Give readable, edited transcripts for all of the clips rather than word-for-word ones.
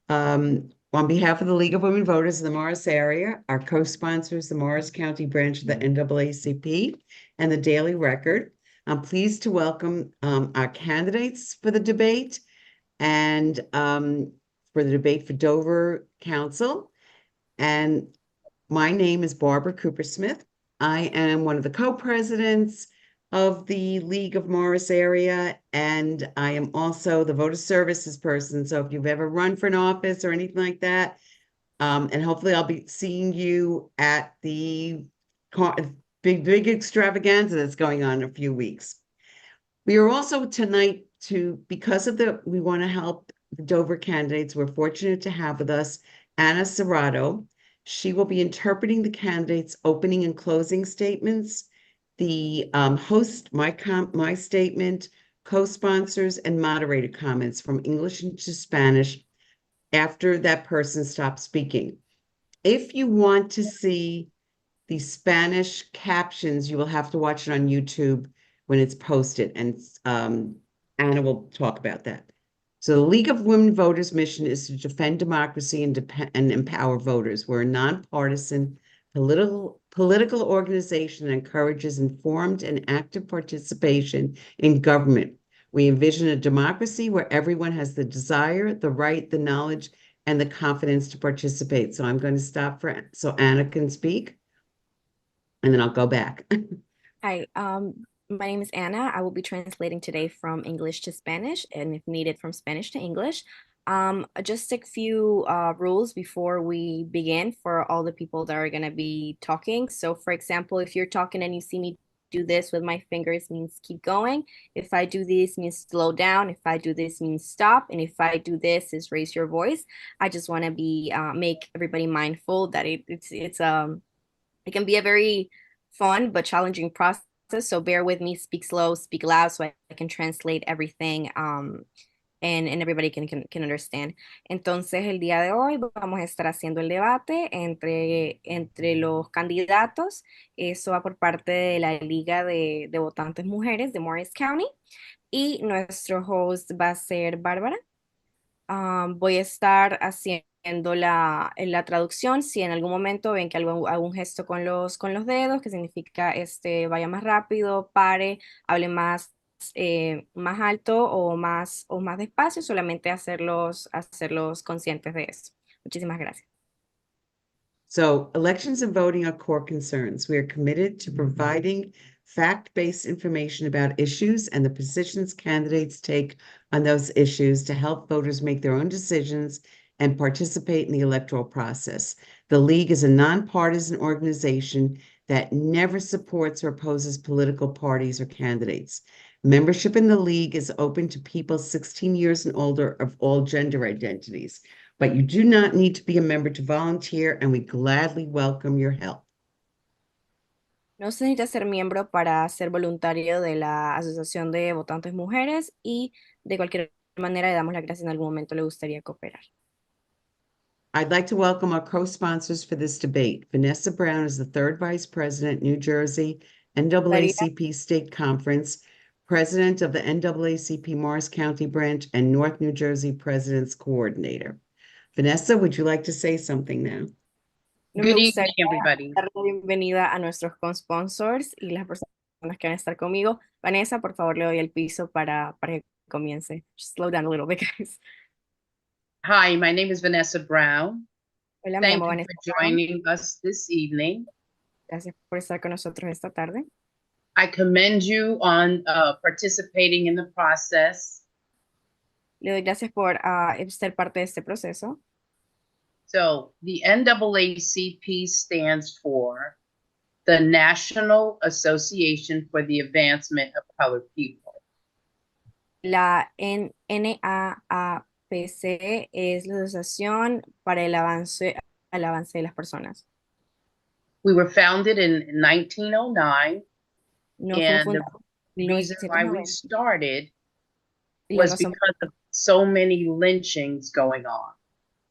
On behalf of the League of Women Voters in the Morris area, our co-sponsors, the Morris County branch of the NAACP and the Daily Record, I'm pleased to welcome our candidates for the debate and for the debate for Dover Council. And my name is Barbara Coopersmith. I am one of the co-presidents of the League of Morris area, and I am also the voter services person. So if you've ever run for an office or anything like that, and hopefully I'll be seeing you at the big extravaganza that's going on in a few weeks. We are also tonight because we want to help the Dover candidates. We're fortunate to have with us Anna Serrato. She will be interpreting the candidates' opening and closing statements, the host, my statement, co-sponsors, and moderator comments from English into Spanish after that person stops speaking. If you want to see the Spanish captions, you will have to watch it on YouTube when it's posted, and Anna will talk about that. So the League of Women Voters' mission is to defend democracy and empower voters. We're a nonpartisan political organization that encourages informed and active participation in government. We envision a democracy where everyone has the desire, the right, the knowledge, and the confidence to participate. So I'm going to stop so Anna can speak, and then I'll go back. Hi, my name is Anna. I will be translating today from English to Spanish, and if needed, from Spanish to English. Just a few rules before we begin for all the people that are going to be talking. So, for example, if you're talking and you see me do this with my fingers, means keep going. If I do this, means slow down. If I do this, means stop. And if I do this, is raise your voice. I just want to make everybody mindful that it can be a very fun but challenging process. So bear with me, speak slow, speak loud so I can translate everything and everybody can understand. Entonces, el día de hoy vamos a estar haciendo el debate entre los candidatos. Eso va por parte de la Liga de Votantes Mujeres de Morris County. Y nuestro host va a ser Bárbara. Voy a estar haciendo la traducción. Si en algún momento ven que hago un gesto con los dedos, que significa vaya más rápido, pare, hable más alto o más despacio, solamente hacerlos conscientes de eso. Muchísimas gracias. So elections and voting are core concerns. We are committed to providing fact-based information about issues and the positions candidates take on those issues to help voters make their own decisions and participate in the electoral process. The League is a nonpartisan organization that never supports or opposes political parties or candidates. Membership in the League is open to people 16 years and older of all gender identities, but you do not need to be a member to volunteer, and we gladly welcome your help. No se necesita ser miembro para ser voluntario de la Asociación de Votantes Mujeres y de cualquier manera le damos las gracias si en algún momento le gustaría cooperar. I'd like to welcome our co-sponsors for this debate. Vanessa Brown is the third vice president, New Jersey NAACP State Conference, president of the NAACP Morris County branch, and North New Jersey President's Coordinator. Vanessa, would you like to say something now? Good evening, everybody. Dar la bienvenida a nuestros co-sponsors y las personas que van a estar conmigo. Vanessa, por favor, le doy el piso para que comience. Just slow down a little bit, guys. Hi, my name is Vanessa Brown. Hola, Thank me llamo you Vanessa for joining us this evening. Gracias por estar con nosotros esta tarde. I commend you on participating in the process. Le doy gracias por ser parte de este proceso. So the NAACP stands for the National Association for the Advancement of Colored People. La NAAPC es la Asociación para el avance de las personas. We were founded in 1909, and the reason why we started was because of so many lynchings going on.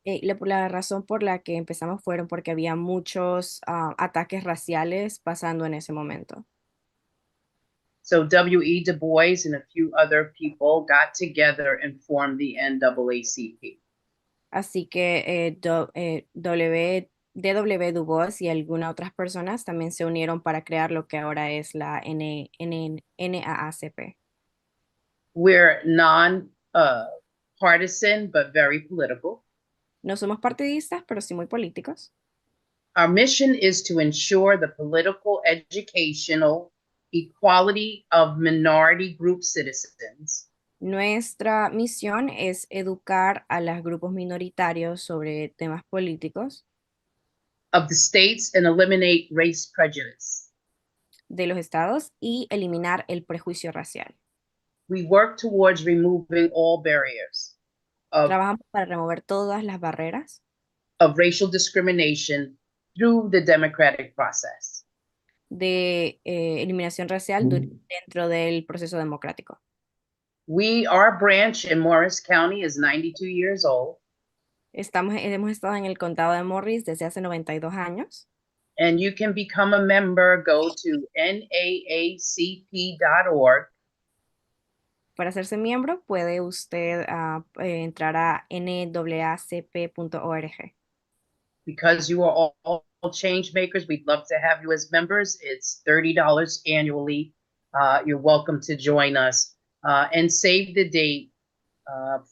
La razón por la que empezamos fueron porque había muchos ataques raciales pasando en ese momento. So W.E. Du Bois and a few other people got together and formed the NAACP. Así que DW Du Bois y algunas otras personas también se unieron para crear lo que ahora es la NAACP. We're non partisan, but very political. No somos partidistas, pero sí muy políticos. Our mission is to ensure the political, educational equality of minority group citizens Nuestra misión es educar a los grupos minoritarios sobre temas políticos of the states and eliminate race prejudice. de los estados y eliminar el prejuicio racial. We work towards removing all barriers Trabajamos para remover todas las barreras of racial discrimination through the democratic process. de eliminación racial dentro del proceso democrático. Our branch in Morris County is 92 years old. Hemos estado en el condado de Morris desde hace 92 años. And you can become a member, go to naacp.org. Para hacerse miembro, puede usted entrar a nwacp.org. Because you are all change makers, we'd love to have you as members. It's $30 annually. You're welcome to join us. And save the date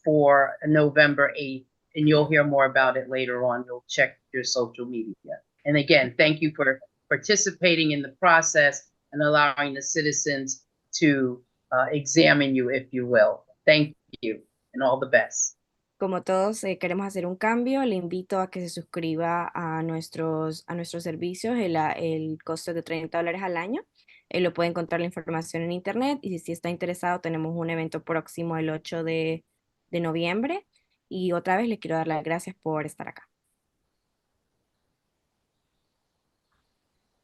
for November 8th, and you'll hear more about it later on. You'll check your social media. And again, thank you for participating in the process and allowing the citizens to examine you, if you will. Thank you, and all the best. Como todos queremos hacer un cambio, le invito a que se suscriba a nuestros servicios. El costo es de $30 al año. Lo puede encontrar la información en internet y si está interesado tenemos un evento próximo el 8 de noviembre. Y otra vez le quiero dar las gracias por estar acá.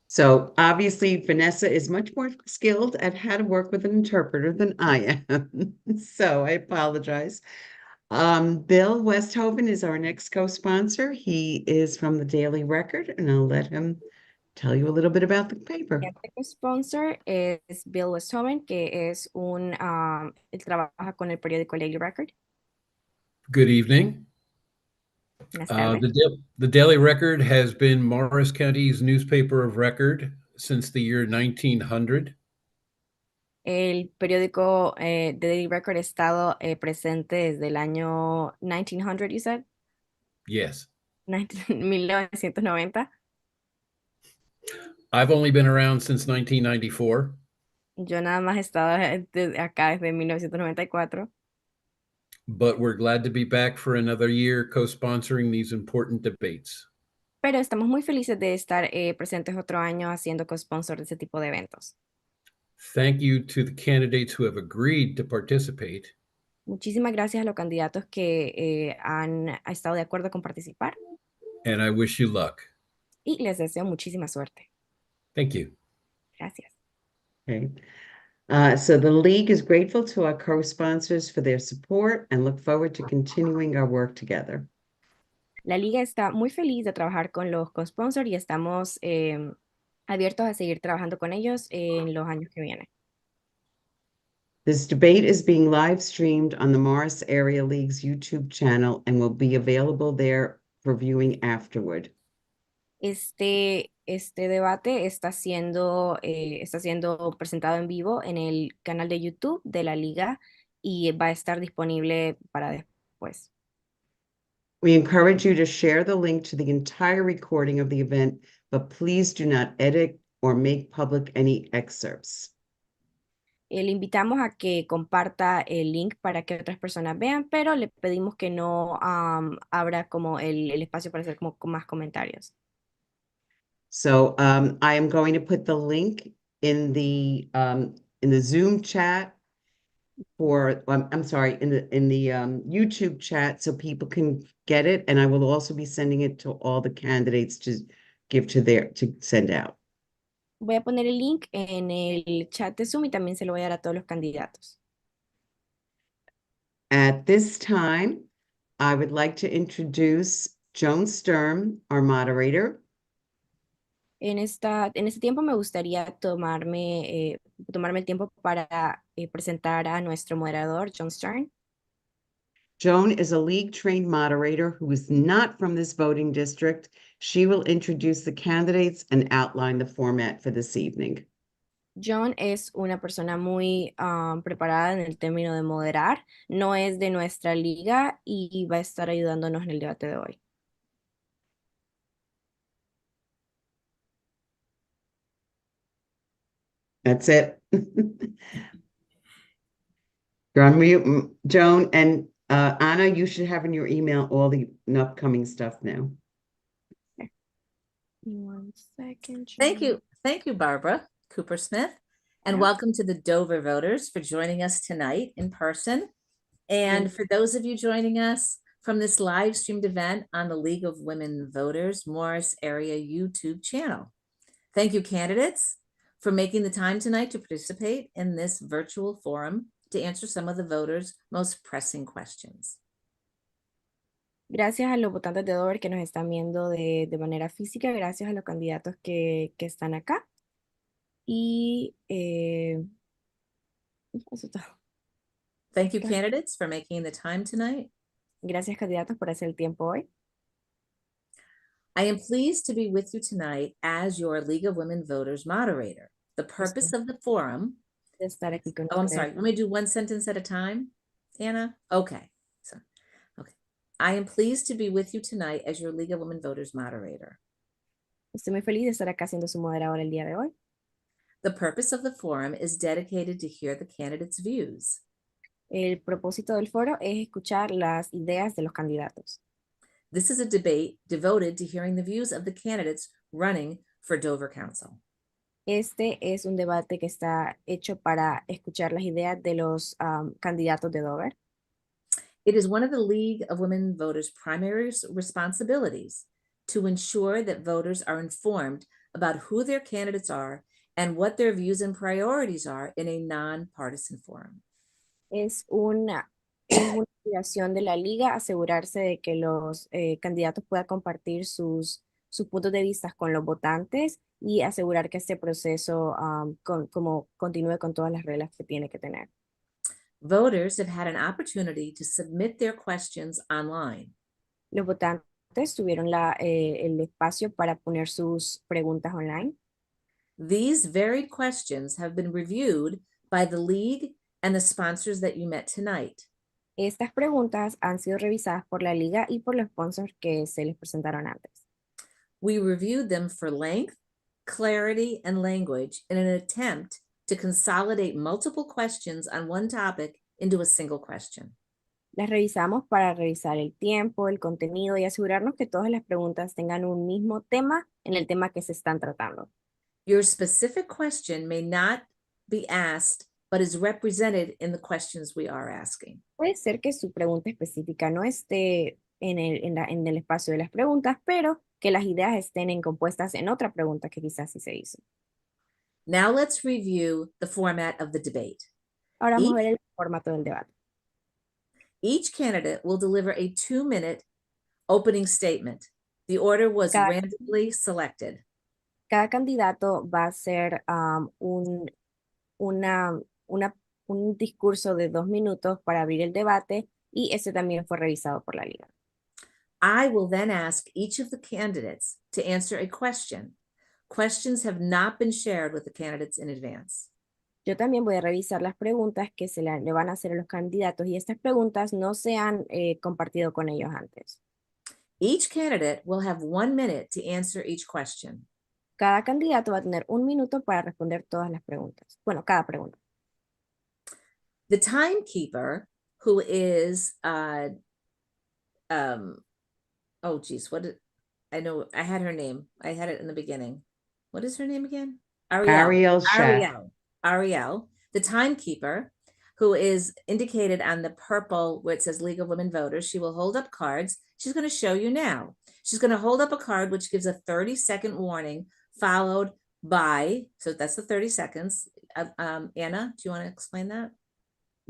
So obviously Vanessa is much more skilled at how to work with an interpreter than I am. So I apologize. Bill Westhoven is our next co-sponsor. He is from the Daily Record, and I'll let him tell you a little bit about the paper. El sponsor es Bill Westhoven, que es él trabaja con el periódico Daily Record. Good evening. The Daily Record has been Morris County's newspaper of record since the year 1900. El periódico The Daily Record ha estado presente desde el año 1900, you said? Yes. 1990. I've only been around since 1994. Yo nada más he estado acá desde 1994. But we're glad to be back for another year co-sponsoring these important debates. Pero estamos muy felices de estar presentes otro año haciendo co-sponsor de ese tipo de eventos. Thank you to the candidates who have agreed to participate. Muchísimas gracias a los candidatos que han estado de acuerdo con participar. And I wish you luck. Y les deseo muchísima suerte. Thank you. Gracias. Okay. So the league is grateful to our co-sponsors for their support and look forward to continuing our work together. La liga está muy feliz de trabajar con los co-sponsors y estamos abiertos a seguir trabajando con ellos en los años que vienen. This debate is being live streamed on the Morris Area League's YouTube channel and will be available there for viewing afterward. Este debate está siendo presentado en vivo en el canal de YouTube de la liga y va a estar disponible para después. We encourage you to share the link to the entire recording of the event, but please do not edit or make public any excerpts. Le invitamos a que comparta el link para que otras personas vean, pero le pedimos que no abra como el espacio para hacer como más comentarios. So I am going to put the link in the Zoom chat I'm sorry, in the YouTube chat so people can get it, and I will also be sending it to all the candidates to send out. Voy a poner el link en el chat de Zoom y también se lo voy a dar a todos los candidatos. At this time, I would like to introduce Joan Sturm, our moderator. En este tiempo me gustaría tomarme el tiempo para presentar a nuestro moderador, John Stern. Joan is a league-trained moderator who is not from this voting district. She will introduce the candidates and outline the format for this evening. John es una persona muy preparada en el término de moderar, no es de nuestra liga y va a estar ayudándonos en el debate de hoy. That's it. You're on mute, Joan, and Anna, you should have in your email all the upcoming stuff now. Okay. 1 second. Thank you. Thank you, Barbara Cooper Smith. And Yeah. welcome to the Dover voters for joining us tonight in person. And for those of you joining us from this live streamed event on the League of Women Voters Morris Area YouTube channel. Thank you, candidates, for making the time tonight to participate in this virtual forum to answer some of the voters' most pressing questions. Gracias a los votantes de Dover que nos están viendo de manera física, gracias a los candidatos que están acá. Y eso es todo. Thank you, candidates, for making the time tonight. Gracias, candidatos, por hacer el tiempo hoy. I am pleased to be with you tonight as your League of Women Voters moderator. The purpose of the forum. De estar aquí con Oh, I'm ustedes. sorry. Let me do one sentence at a time, Anna. Okay. Okay. I am pleased to be with you tonight as your League of Women Voters moderator. Estoy muy feliz de estar acá siendo su moderadora el día de hoy. The purpose of the forum is dedicated to hear the candidates' views. El propósito del foro es escuchar las ideas de los candidatos. This is a debate devoted to hearing the views of the candidates running for Dover Council. Este es un debate que está hecho para escuchar las ideas de los candidatos de Dover. It is one of the League of Women Voters' primary responsibilities to ensure that voters are informed about who their candidates are and what their views and priorities are in a nonpartisan forum. Es una obligación de la liga asegurarse de que los candidatos puedan compartir sus puntos de vista con los votantes y asegurar que este proceso como continúe con todas las reglas que tiene que tener. Voters have had an opportunity to submit their questions online. Los votantes tuvieron el espacio para poner sus preguntas online. These varied questions have been reviewed by the league and the sponsors that you met tonight. Estas preguntas han sido revisadas por la liga y por los sponsors que se les presentaron antes. We reviewed them for length, clarity, and language in an attempt to consolidate multiple questions on one topic into a single question. Las revisamos para revisar el tiempo, el contenido y asegurarnos que todas las preguntas tengan un mismo tema en el tema que se están tratando. Your specific question may not be asked, but is represented in the questions we are asking. Puede ser que su pregunta específica no esté en el espacio de las preguntas, pero que las ideas estén compuestas en otra pregunta que quizás sí se hizo. Now let's review the format of the debate. Ahora vamos a ver el formato del debate. Each candidate will deliver a 2-minute opening statement. The order was randomly selected. Cada candidato va a hacer un discurso de 2 minutos para abrir el debate y ese también fue revisado por la liga. I will then ask each of the candidates to answer a question. Questions have not been shared with the candidates in advance. Yo también voy a revisar las preguntas que le van a hacer a los candidatos y estas preguntas no se han compartido con ellos antes. Each candidate will have 1 minute to answer each question. Cada candidato va a tener 1 minuto para responder todas las preguntas. Bueno, cada pregunta. The timekeeper, who is, oh geez, I know, I had her name. I had it in the beginning. What is her name again? Ariel Schaff. Ariel, the timekeeper, who is indicated on the purple where it says League of Women Voters. She will hold up cards. She's going to show you now. She's going to hold up a card which gives a 30-second warning followed by, so that's the 30 seconds. Anna, do you want to explain that?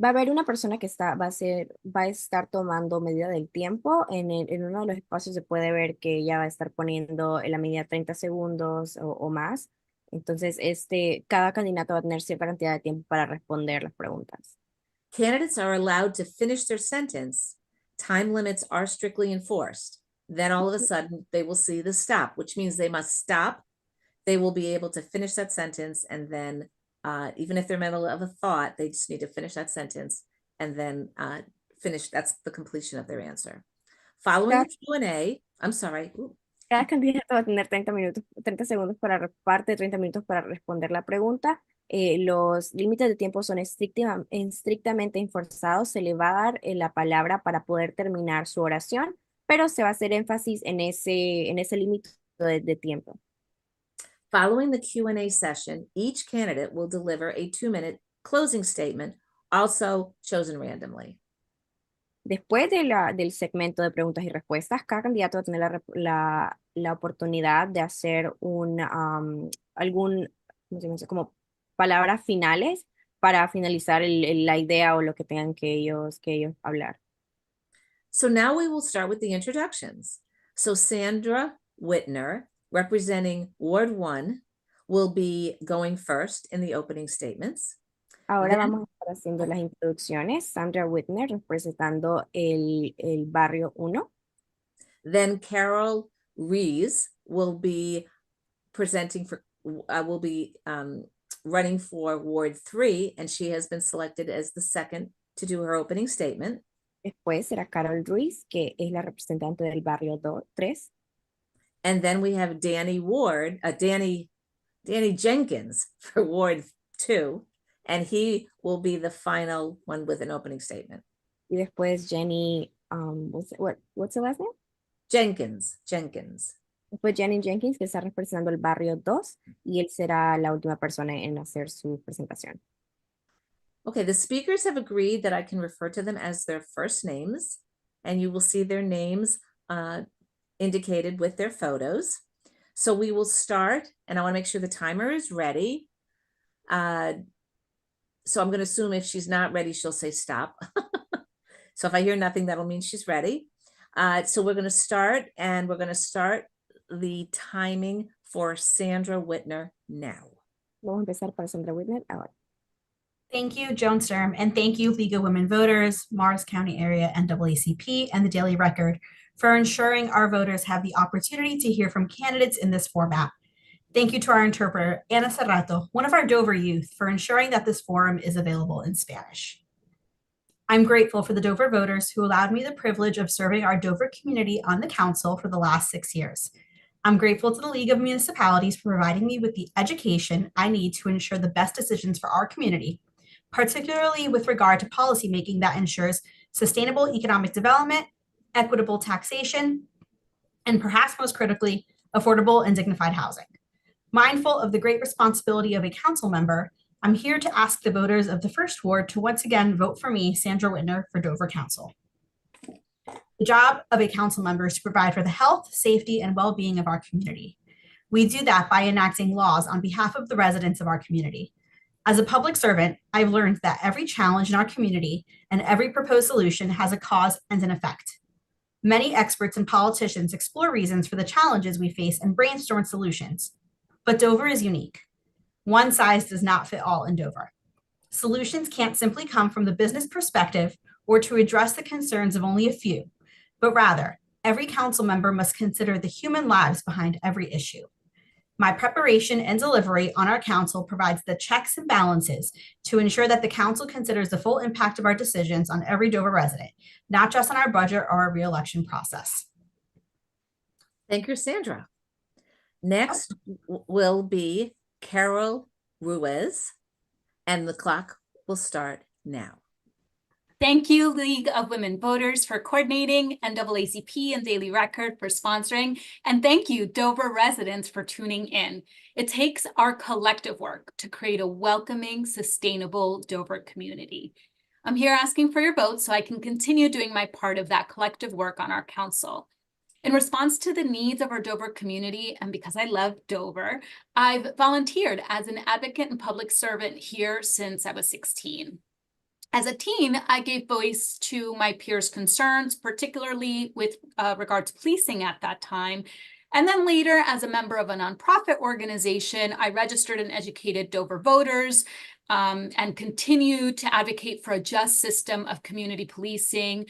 Va a haber una persona que va a estar tomando medida del tiempo. En uno de los espacios se puede ver que ella va a estar poniendo en la medida 30 segundos o más. Entonces, cada candidato va a tener cierta cantidad de tiempo para responder las preguntas. Candidates are allowed to finish their sentence time limits are strictly enforced, then all of a sudden they will see the stop, which means they must stop. They will be able to finish that sentence, and then even if they're in the middle of a thought, they just need to finish that sentence and then finish. That's the completion of their answer. Following the Q&A, I'm sorry. Cada candidato va a tener 30 minutos, 30 segundos para parte, 30 minutos para responder la pregunta. Los límites de tiempo son estrictamente enforzados. Se le va a dar la palabra para poder terminar su oración, pero se va a hacer énfasis en ese límite de tiempo. Following the Q&A session, each candidate will deliver a 2-minute closing statement, also chosen randomly. Después del segmento de preguntas y respuestas, cada candidato va a tener la oportunidad de hacer como palabras finales para finalizar la idea o lo que tengan que ellos hablar. So now we will start with the introductions. So Sandra Whitner, representing Ward 1, will be going first in the opening statements. Ahora vamos a estar haciendo las introducciones. Sandra Whitner representando el barrio 1. Then Carol Rees will be presenting for, will be running for Ward 3, and she has been selected as the second to do her opening statement. Después será Carol Ruiz, que es la representante del barrio 3. And then we have Danny Jenkins for Ward 2, and he will be the final one with an opening statement. Y después Jenny, what's the last name? Jenkins. Después Jenny Jenkins, que está representando el barrio 2, y él será la última persona en hacer su presentación. Okay, the speakers have agreed that I can refer to them as their first names, and you will see their names indicated with their photos. So we will start, and I want to make sure the timer is ready. So I'm going to assume if she's not ready, she'll say stop. So if I hear nothing, that'll mean she's ready. So we're going to start, and we're going to start the timing for Sandra Whitner now. Vamos a empezar para Sandra Whitner ahora. Thank you, Joan Sturm, and thank you, League of Women Voters, Morris County Area NAACP, and the Daily Record for ensuring our voters have the opportunity to hear from candidates in this format. Thank you to our interpreter, Ana Serrato, one of our Dover youth, for ensuring that this forum is available in Spanish. I'm grateful for the Dover voters who allowed me the privilege of serving our Dover community on the council for the last 6 years. I'm grateful to the League of Municipalities for providing me with the education I need to ensure the best decisions for our community, particularly with regard to policymaking that ensures sustainable economic development, equitable taxation, and perhaps most critically, affordable and dignified housing. Mindful of the great responsibility of a council member, I'm here to ask the voters of the First Ward to once again vote for me, Sandra Whitner, for Dover Council. The job of a council member is to provide for the health, safety, and well-being of our community. We do that by enacting laws on behalf of the residents of our community. As a public servant, I've learned that every challenge in our community and every proposed solution has a cause and an effect. Many experts and politicians explore reasons for the challenges we face and brainstorm solutions. But Dover is unique. One size does not fit all in Dover. Solutions can't simply come from the business perspective or to address the concerns of only a few, but rather, every council member must consider the human lives behind every issue. My preparation and delivery on our council provides the checks and balances to ensure that the council considers the full impact of our decisions on every Dover resident, not just on our budget or our re-election process. Thank you, Sandra. Next will be Carol Ruiz, and the clock will start now. Thank you, League of Women Voters, for coordinating, NAACP and Daily Record for sponsoring, and thank you, Dover residents, for tuning in. It takes our collective work to create a welcoming, sustainable Dover community. I'm here asking for your vote so I can continue doing my part of that collective work on our council. In response to the needs of our Dover community, and because I love Dover, I've volunteered as an advocate and public servant here since I was 16. As a teen, I gave voice to my peers' concerns, particularly with regard to policing at that time. And then later, as a member of a nonprofit organization, I registered and educated Dover voters and continue to advocate for a just system of community policing,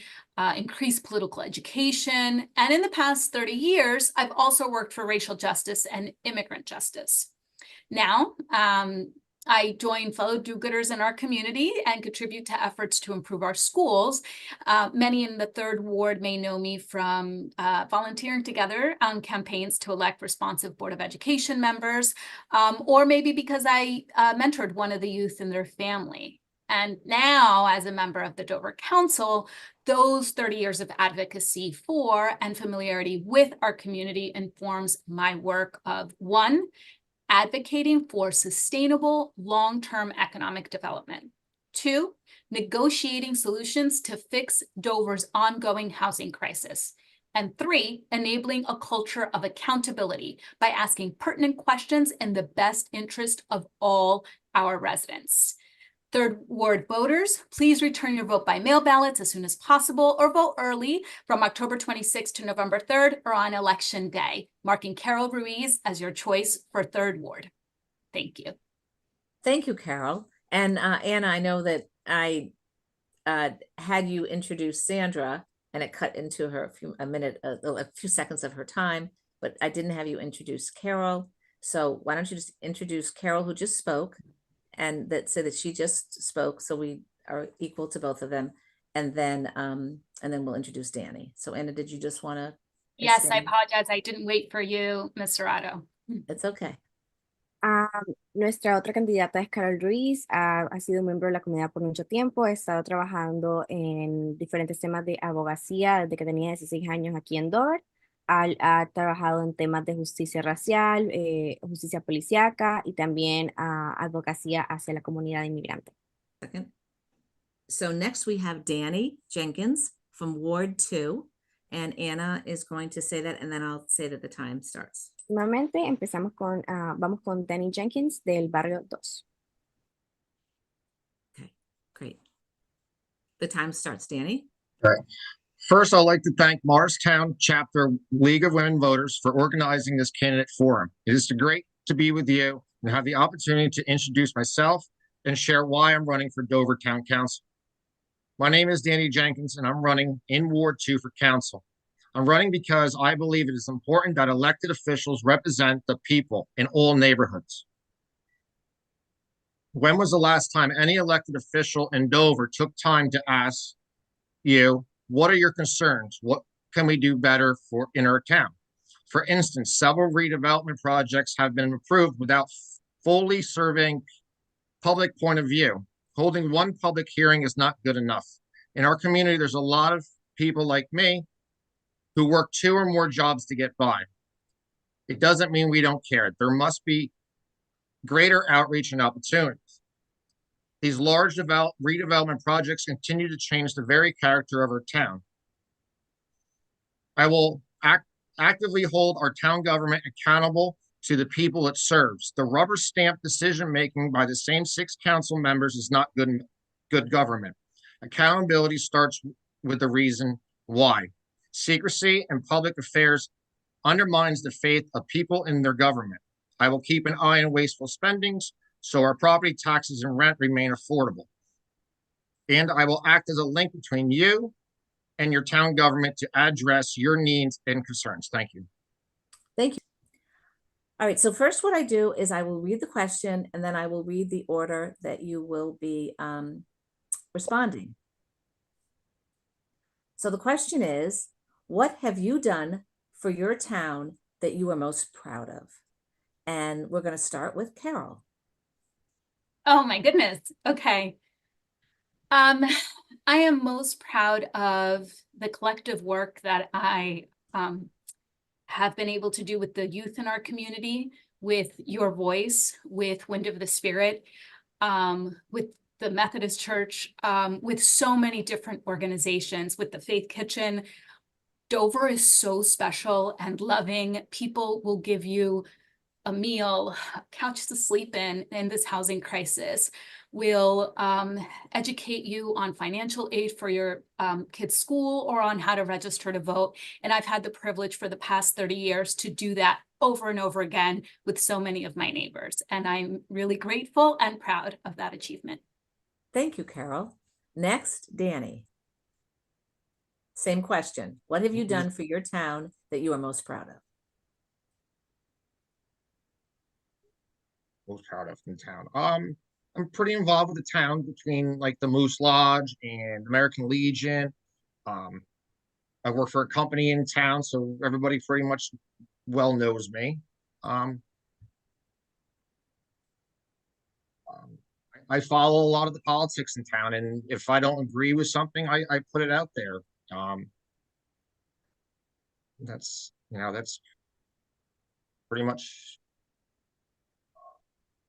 increased political education. And in the past 30 years, I've also worked for racial justice and immigrant justice. Now, I join fellow do-gooders in our community and contribute to efforts to improve our schools. Many in the 3rd Ward may know me from volunteering together on campaigns to elect responsive Board of Education members, or maybe because I mentored one of the youth in their family. And now, as a member of the Dover Council, those 30 years of advocacy for and familiarity with our community informs my work of 1, advocating for sustainable long-term economic development. 2, negotiating solutions to fix Dover's ongoing housing crisis. And 3, enabling a culture of accountability by asking pertinent questions in the best interest of all our residents. 3rd Ward voters, please return your vote by mail ballots as soon as possible or vote early from October 26th to November 3rd or on Election Day, marking Carol Ruiz as your choice for 3rd Ward. Thank you. Thank you, Carol. And Anna, I know that I had you introduce Sandra and it cut into her a few seconds of her time, but I didn't have you introduce Carol. So why don't you just introduce Carol, who just spoke, and that said that she just spoke, so we are equal to both of them, and then we'll introduce Danny. So Anna, did you just want to? Yes, I apologize. I didn't wait for you, Ms. Serrato. It's okay. Nuestra otra candidata es Carol Ruiz, ha sido miembro de la comunidad por mucho tiempo, ha estado trabajando en diferentes temas de abogacía desde que tenía 16 años aquí en Dover. Ha trabajado en temas de justicia racial, justicia policíaca y también advocacia hacia la comunidad inmigrante. So next we have Danny Jenkins from Ward 2, and Anna is going to say that, and then I'll say that the time starts. Nuevamente empezamos con, vamos con Danny Jenkins del barrio 2. Okay, great. The time starts, Danny. All right. First, I'd like to thank Morristown Chapter League of Women Voters for organizing this candidate forum. It is great to be with you and have the opportunity to introduce myself and share why I'm running for Dover Town Council. My name is Danny Jenkins, and I'm running in Ward 2 for council. I'm running because I believe it is important that elected officials represent the people in all neighborhoods. When was the last time any elected official in Dover took time to ask you, what are your concerns? What can we do better in our town? For instance, several redevelopment projects have been approved without fully surveying public point of view. Holding one public hearing is not good enough. In our community, there's a lot of people like me who work 2 or more jobs to get by. It doesn't mean we don't care. There must be greater outreach and opportunities. These large redevelopment projects continue to change the very character of our town. I will actively hold our town government accountable to the people it serves. The rubber stamp decision-making by the same 6 council members is not good government. Accountability starts with the reason why. Secrecy in public affairs undermines the faith of people in their government. I will keep an eye on wasteful spendings so our property taxes and rent remain affordable. And I will act as a link between you and your town government to address your needs and concerns. Thank you. Thank you. All right, so first what I do is I will read the question and then I will read the order that you will be responding. So the question is, what have you done for your town that you are most proud of? And we're going to start with Carol. Oh my goodness. Okay. I am most proud of the collective work that I have been able to do with the youth in our community, with Your Voice, with Wind of the Spirit, with the Methodist Church, with so many different organizations, with the Faith Kitchen. Dover is so special and loving. People will give you a meal, a couch to sleep in this housing crisis. will educate you on financial aid for your kids' school or on how to register to vote. And I've had the privilege for the past 30 years to do that over and over again with so many of my neighbors. And I'm really grateful and proud of that achievement. Thank you, Carol. Next, Danny. Same question. What have you done for your town that you are most proud of? Most proud of in town. I'm pretty involved with the town between like the Moose Lodge and American Legion. I work for a company in town, so everybody pretty much well knows me. I follow a lot of the politics in town, and if I don't agree with something, I put it out there. That's pretty much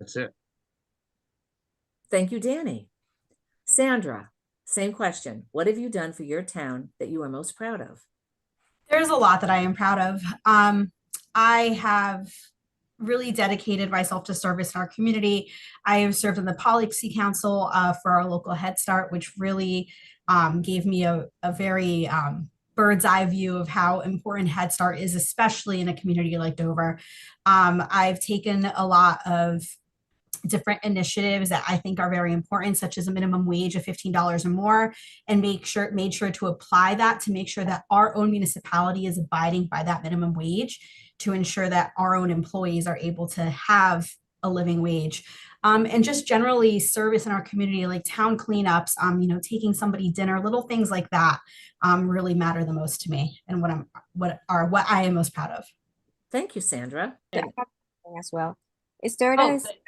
that's it. Thank you, Danny. Sandra, same question. What have you done for your town that you are most proud of? There's a lot that I am proud of. I have really dedicated myself to service in our community. I have served in the Policy Council for our local Head Start, which really gave me a very bird's eye view of how important Head Start is, especially in a community like Dover. I've taken a lot of different initiatives that I think are very important, such as a minimum wage of $15 or more, and made sure to apply that to make sure that our own municipality is abiding by that minimum wage, to ensure that our own employees are able to have a living wage. And just generally service in our community, like town cleanups, taking somebody dinner, little things like that really matter the most to me, and what I am most proud of. Thank you, Sandra. As well. Estoy agradecida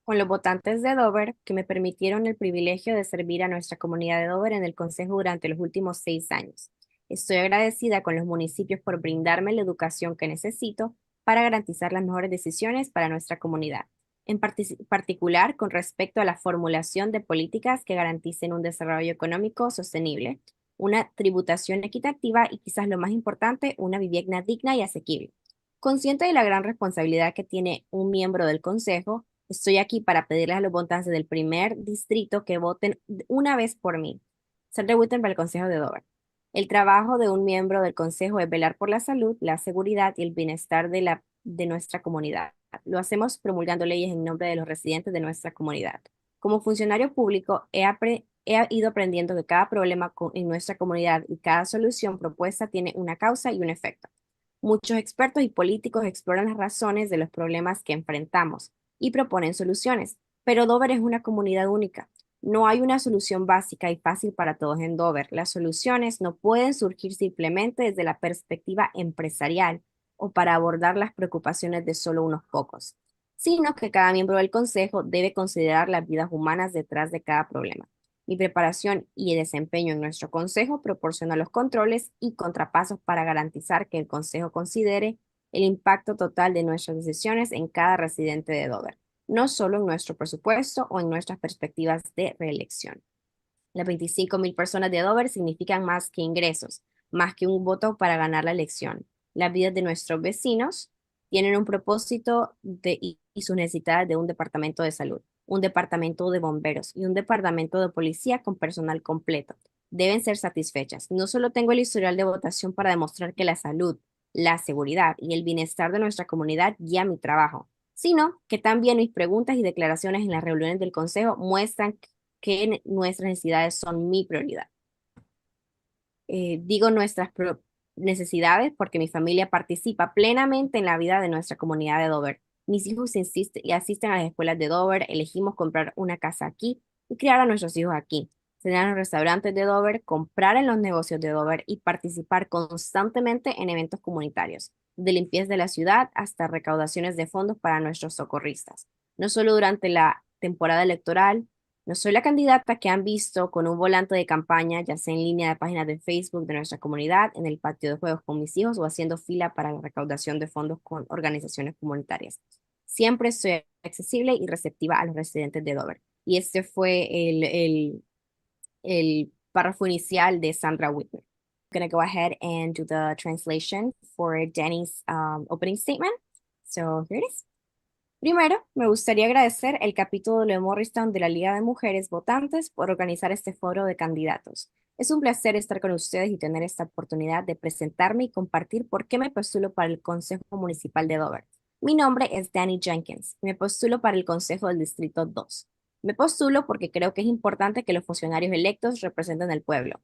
con los votantes de Dover que me permitieron el privilegio de servir a nuestra comunidad de Dover en el Consejo durante los últimos 6 años. Estoy agradecida con los municipios por brindarme la educación que necesito para garantizar las mejores decisiones para nuestra comunidad, en particular con respecto a la formulación de políticas que garanticen un desarrollo económico sostenible, una tributación equitativa y, quizás lo más importante, una vivienda digna y asequible. Consciente de la gran responsabilidad que tiene un miembro del Consejo, estoy aquí para pedirles a los votantes del primer distrito que voten una vez por mí. Sandra Whitten para el Consejo de Dover. El trabajo de un miembro del Consejo es velar por la salud, la seguridad y el bienestar de nuestra comunidad. Lo hacemos promulgando leyes en nombre de los residentes de nuestra comunidad. Como funcionario público, he ido aprendiendo que cada problema en nuestra comunidad y cada solución propuesta tiene una causa y un efecto. Muchos expertos y políticos exploran las razones de los problemas que enfrentamos y proponen soluciones, pero Dover es una comunidad única. No hay una solución básica y fácil para todos en Dover. Las soluciones no pueden surgir simplemente desde la perspectiva empresarial o para abordar las preocupaciones de solo unos pocos, sino que cada miembro del Consejo debe considerar las vidas humanas detrás de cada problema. Mi preparación y desempeño en nuestro Consejo proporciona los controles y contrapasos para garantizar que el Consejo considere el impacto total de nuestras decisiones en cada residente de Dover, no solo en nuestro presupuesto o en nuestras perspectivas de reelección. Las 25,000 personas de Dover significan más que ingresos, más que un voto para ganar la elección. Las vidas de nuestros vecinos tienen un propósito y sus necesidades de un departamento de salud, un departamento de bomberos y un departamento de policía con personal completo. Deben ser satisfechas. No solo tengo el historial de votación para demostrar que la salud, la seguridad y el bienestar de nuestra comunidad guía mi trabajo, sino que también mis preguntas y declaraciones en las reuniones del Consejo muestran que nuestras necesidades son mi prioridad. Digo nuestras necesidades porque mi familia participa plenamente en la vida de nuestra comunidad de Dover. Mis hijos asisten a las escuelas de Dover, elegimos comprar una casa aquí y criar a nuestros hijos aquí, cenar en los restaurantes de Dover, comprar en los negocios de Dover y participar constantemente en eventos comunitarios, de limpieza de la ciudad hasta recaudaciones de fondos para nuestros socorristas. No solo durante la temporada electoral, no soy la candidata que han visto con un volante de campaña, ya sea en línea de páginas de Facebook de nuestra comunidad, en el patio de juegos con mis hijos o haciendo fila para la recaudación de fondos con organizaciones comunitarias. Siempre estoy accesible y receptiva a los residentes de Dover. Y este fue el párrafo inicial de Sandra Whitten. I'm going to go ahead and do the translation for Danny's opening statement. So here it is. Primero, me gustaría agradecer el capítulo de Morristown de la Liga de Mujeres Votantes por organizar este foro de candidatos. Es un placer estar con ustedes y tener esta oportunidad de presentarme y compartir por qué me postulo para el Consejo Municipal de Dover. Mi nombre es Danny Jenkins y me postulo para el Consejo del Distrito 2. Me postulo porque creo que es importante que los funcionarios electos representen al pueblo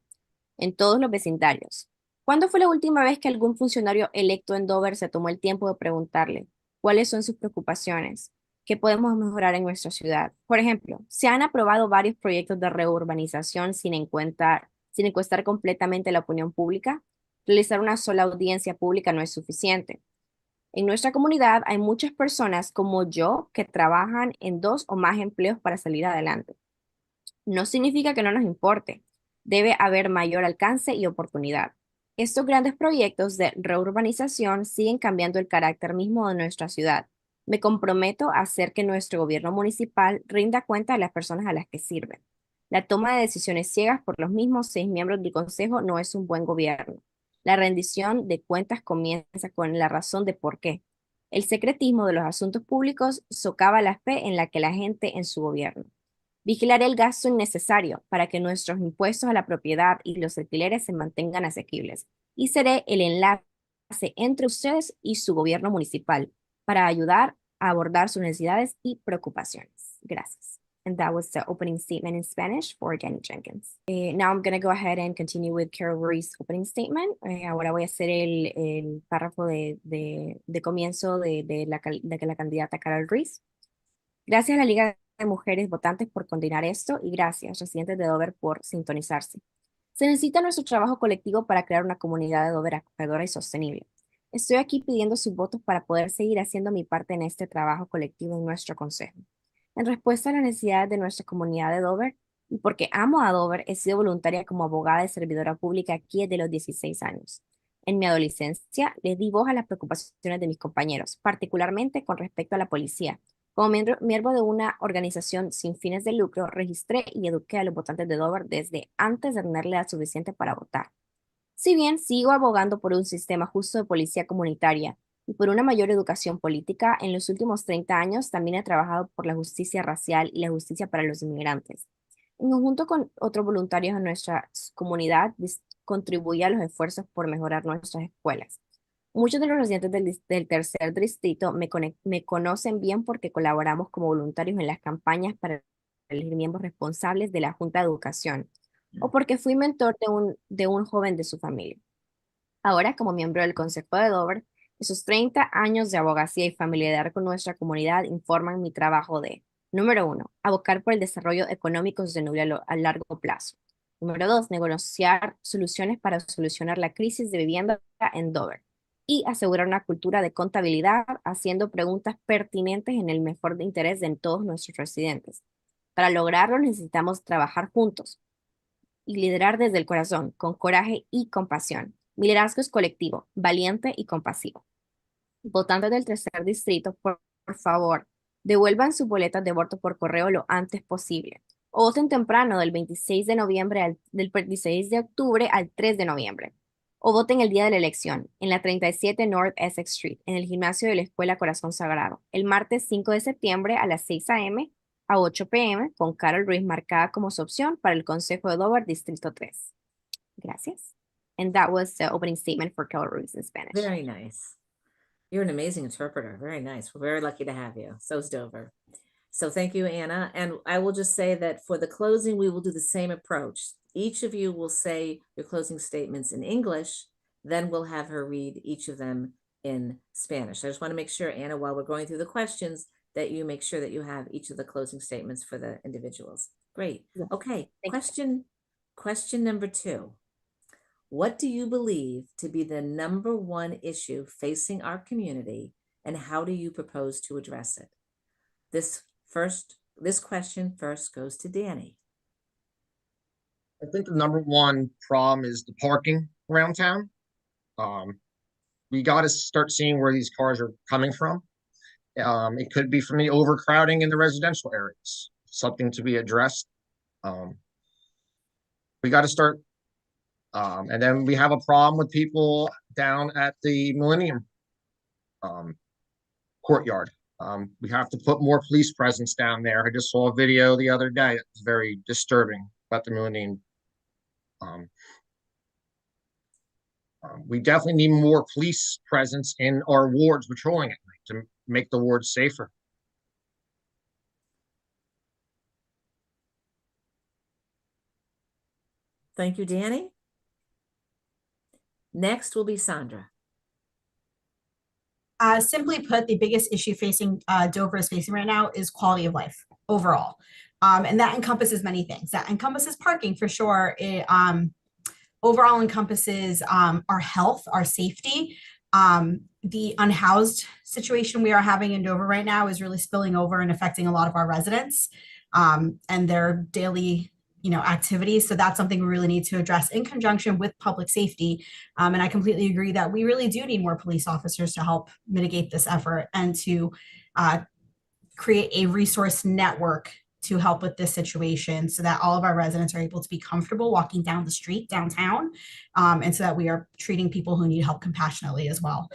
en todos los vecindarios. ¿Cuándo fue la última vez que algún funcionario electo en Dover se tomó el tiempo de preguntarle cuáles son sus preocupaciones? ¿Qué podemos mejorar en nuestra ciudad? Por ejemplo, se han aprobado varios proyectos de reurbanización sin encuestar completamente la opinión pública. Realizar una sola audiencia pública no es suficiente. En nuestra comunidad hay muchas personas como yo que trabajan en 2 o más empleos para salir adelante. No significa que no nos importe. Debe haber mayor alcance y oportunidad. Estos grandes proyectos de reurbanización siguen cambiando el carácter mismo de nuestra ciudad. Me comprometo a hacer que nuestro gobierno municipal rinda cuenta a las personas a las que sirve. La toma de decisiones ciegas por los mismos 6 miembros del consejo no es un buen gobierno. La rendición de cuentas comienza con la razón de por qué. El secretismo de los asuntos públicos socava la fe en la que la gente en su gobierno. Vigilaré el gasto innecesario para que nuestros impuestos a la propiedad y los alquileres se mantengan asequibles. Y seré el enlace entre ustedes y su gobierno municipal para ayudar a abordar sus necesidades y preocupaciones. Gracias. And that was the opening statement in Spanish for Danny Jenkins. Now I'm going to go ahead and continue with Carol Rui's opening statement. Ahora voy a hacer el párrafo de comienzo de la candidata Carol Ruiz. Gracias a la Liga de Mujeres Votantes por coordinar esto y gracias, residentes de Dover, por sintonizarse. Se necesita nuestro trabajo colectivo para crear una comunidad de Dover acogedora y sostenible. Estoy aquí pidiendo sus votos para poder seguir haciendo mi parte en este trabajo colectivo en nuestro consejo. En respuesta a las necesidades de nuestra comunidad de Dover y porque amo a Dover, he sido voluntaria como abogada y servidora pública aquí desde los 16 años. En mi adolescencia, le di voz a las preocupaciones de mis compañeros, particularmente con respecto a la policía. Como miembro de una organización sin fines de lucro, registré y eduqué a los votantes de Dover desde antes de tener la edad suficiente para votar. Si bien sigo abogando por un sistema justo de policía comunitaria y por una mayor educación política, en los últimos 30 años también he trabajado por la justicia racial y la justicia para los inmigrantes. En conjunto con otros voluntarios de nuestra comunidad, contribuye a los esfuerzos por mejorar nuestras escuelas. Muchos de los residentes del tercer distrito me conocen bien porque colaboramos como voluntarios en las campañas para elegir miembros responsables de la Junta de Educación o porque fui mentor de un joven de su familia. Ahora, como miembro del Consejo de Dover, esos 30 años de abogacía y familiaridad con nuestra comunidad informan mi trabajo de, número 1, abocar por el desarrollo económico sostenible a largo plazo. Número 2, negociar soluciones para solucionar la crisis de vivienda en Dover y asegurar una cultura de contabilidad haciendo preguntas pertinentes en el mejor interés de todos nuestros residentes. Para lograrlo necesitamos trabajar juntos y liderar desde el corazón, con coraje y compasión. Mi liderazgo es colectivo, valiente y compasivo. Votantes del tercer distrito, por favor, devuelvan sus boletas de voto por correo lo antes posible. O voten temprano del 26 de octubre al 3 de noviembre. O voten el día de la elección, en la 37 North Essex Street, en el gimnasio de la Escuela Corazón Sagrado, el martes 5 de septiembre a las 6 a.m. a 8 p.m. con Carol Ruiz marcada como su opción para el Consejo de Dover Distrito 3. Gracias. And that was the opening statement for Carol Ruiz in Spanish. Very nice. You're an amazing interpreter. Very nice. We're very lucky to have you. So's Dover. So thank you, Anna. And I will just say that for the closing, we will do the same approach. Each of you will say your closing statements in English, then we'll have her read each of them in Spanish. I just want to make sure, Anna, while we're going through the questions, that you make sure that you have each of the closing statements for the individuals. Great. Okay, question number 2. What do you believe to be the number one issue facing our community, and how do you propose to address it? This question first goes to Danny. I think the number one problem is the parking around town. We got to start seeing where these cars are coming from. It could be from the overcrowding in the residential areas, something to be addressed. We got to start. And then we have a problem with people down at the Millennium courtyard. We have to put more police presence down there. I just saw a video the other day. It was very disturbing about the Moonine. We definitely need more police presence in our wards patrolling at night to make the wards safer. Thank you, Danny. Next will be Sandra. Simply put, the biggest issue facing Dover is facing right now is quality of life overall. And that encompasses many things. That encompasses parking for sure. It overall encompasses our health, our safety. The unhoused situation we are having in Dover right now is really spilling over and affecting a lot of our residents and their daily activities. So that's something we really need to address in conjunction with public safety. And I completely agree that we really do need more police officers to help mitigate this effort and to create a resource network to help with this situation so that all of our residents are able to be comfortable walking down the street downtown, and so that we are treating people who need help compassionately as well.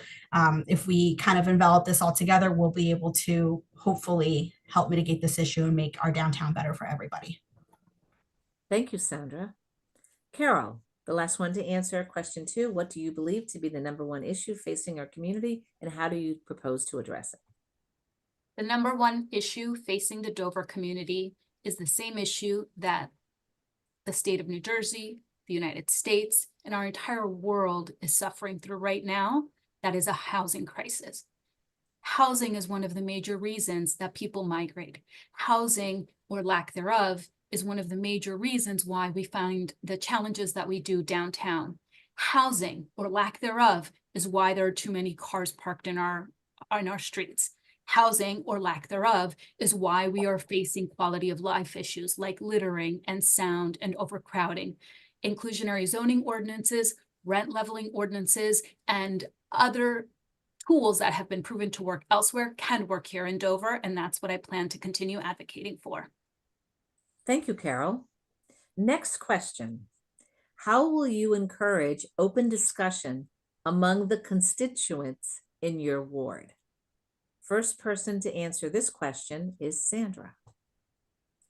If we kind of envelop this all together, we'll be able to hopefully help mitigate this issue and make our downtown better for everybody. Thank you, Sandra. Carol, the last one to answer question 2. What do you believe to be the #1 issue facing our community, and how do you propose to address it? The #1 issue facing the Dover community is the same issue that the state of New Jersey, the United States, and our entire world is suffering through right now. That is a housing crisis. Housing is one of the major reasons that people migrate. Housing, or lack thereof, is one of the major reasons why we find the challenges that we do downtown. Housing, or lack thereof, is why there are too many cars parked in our streets. Housing, or lack thereof, is why we are facing quality of life issues like littering and sound and overcrowding. Inclusionary zoning ordinances, rent leveling ordinances, and other tools that have been proven to work elsewhere can work here in Dover, and that's what I plan to continue advocating for. Thank you, Carol. Next question. How will you encourage open discussion among the constituents in your ward? First person to answer this question is Sandra.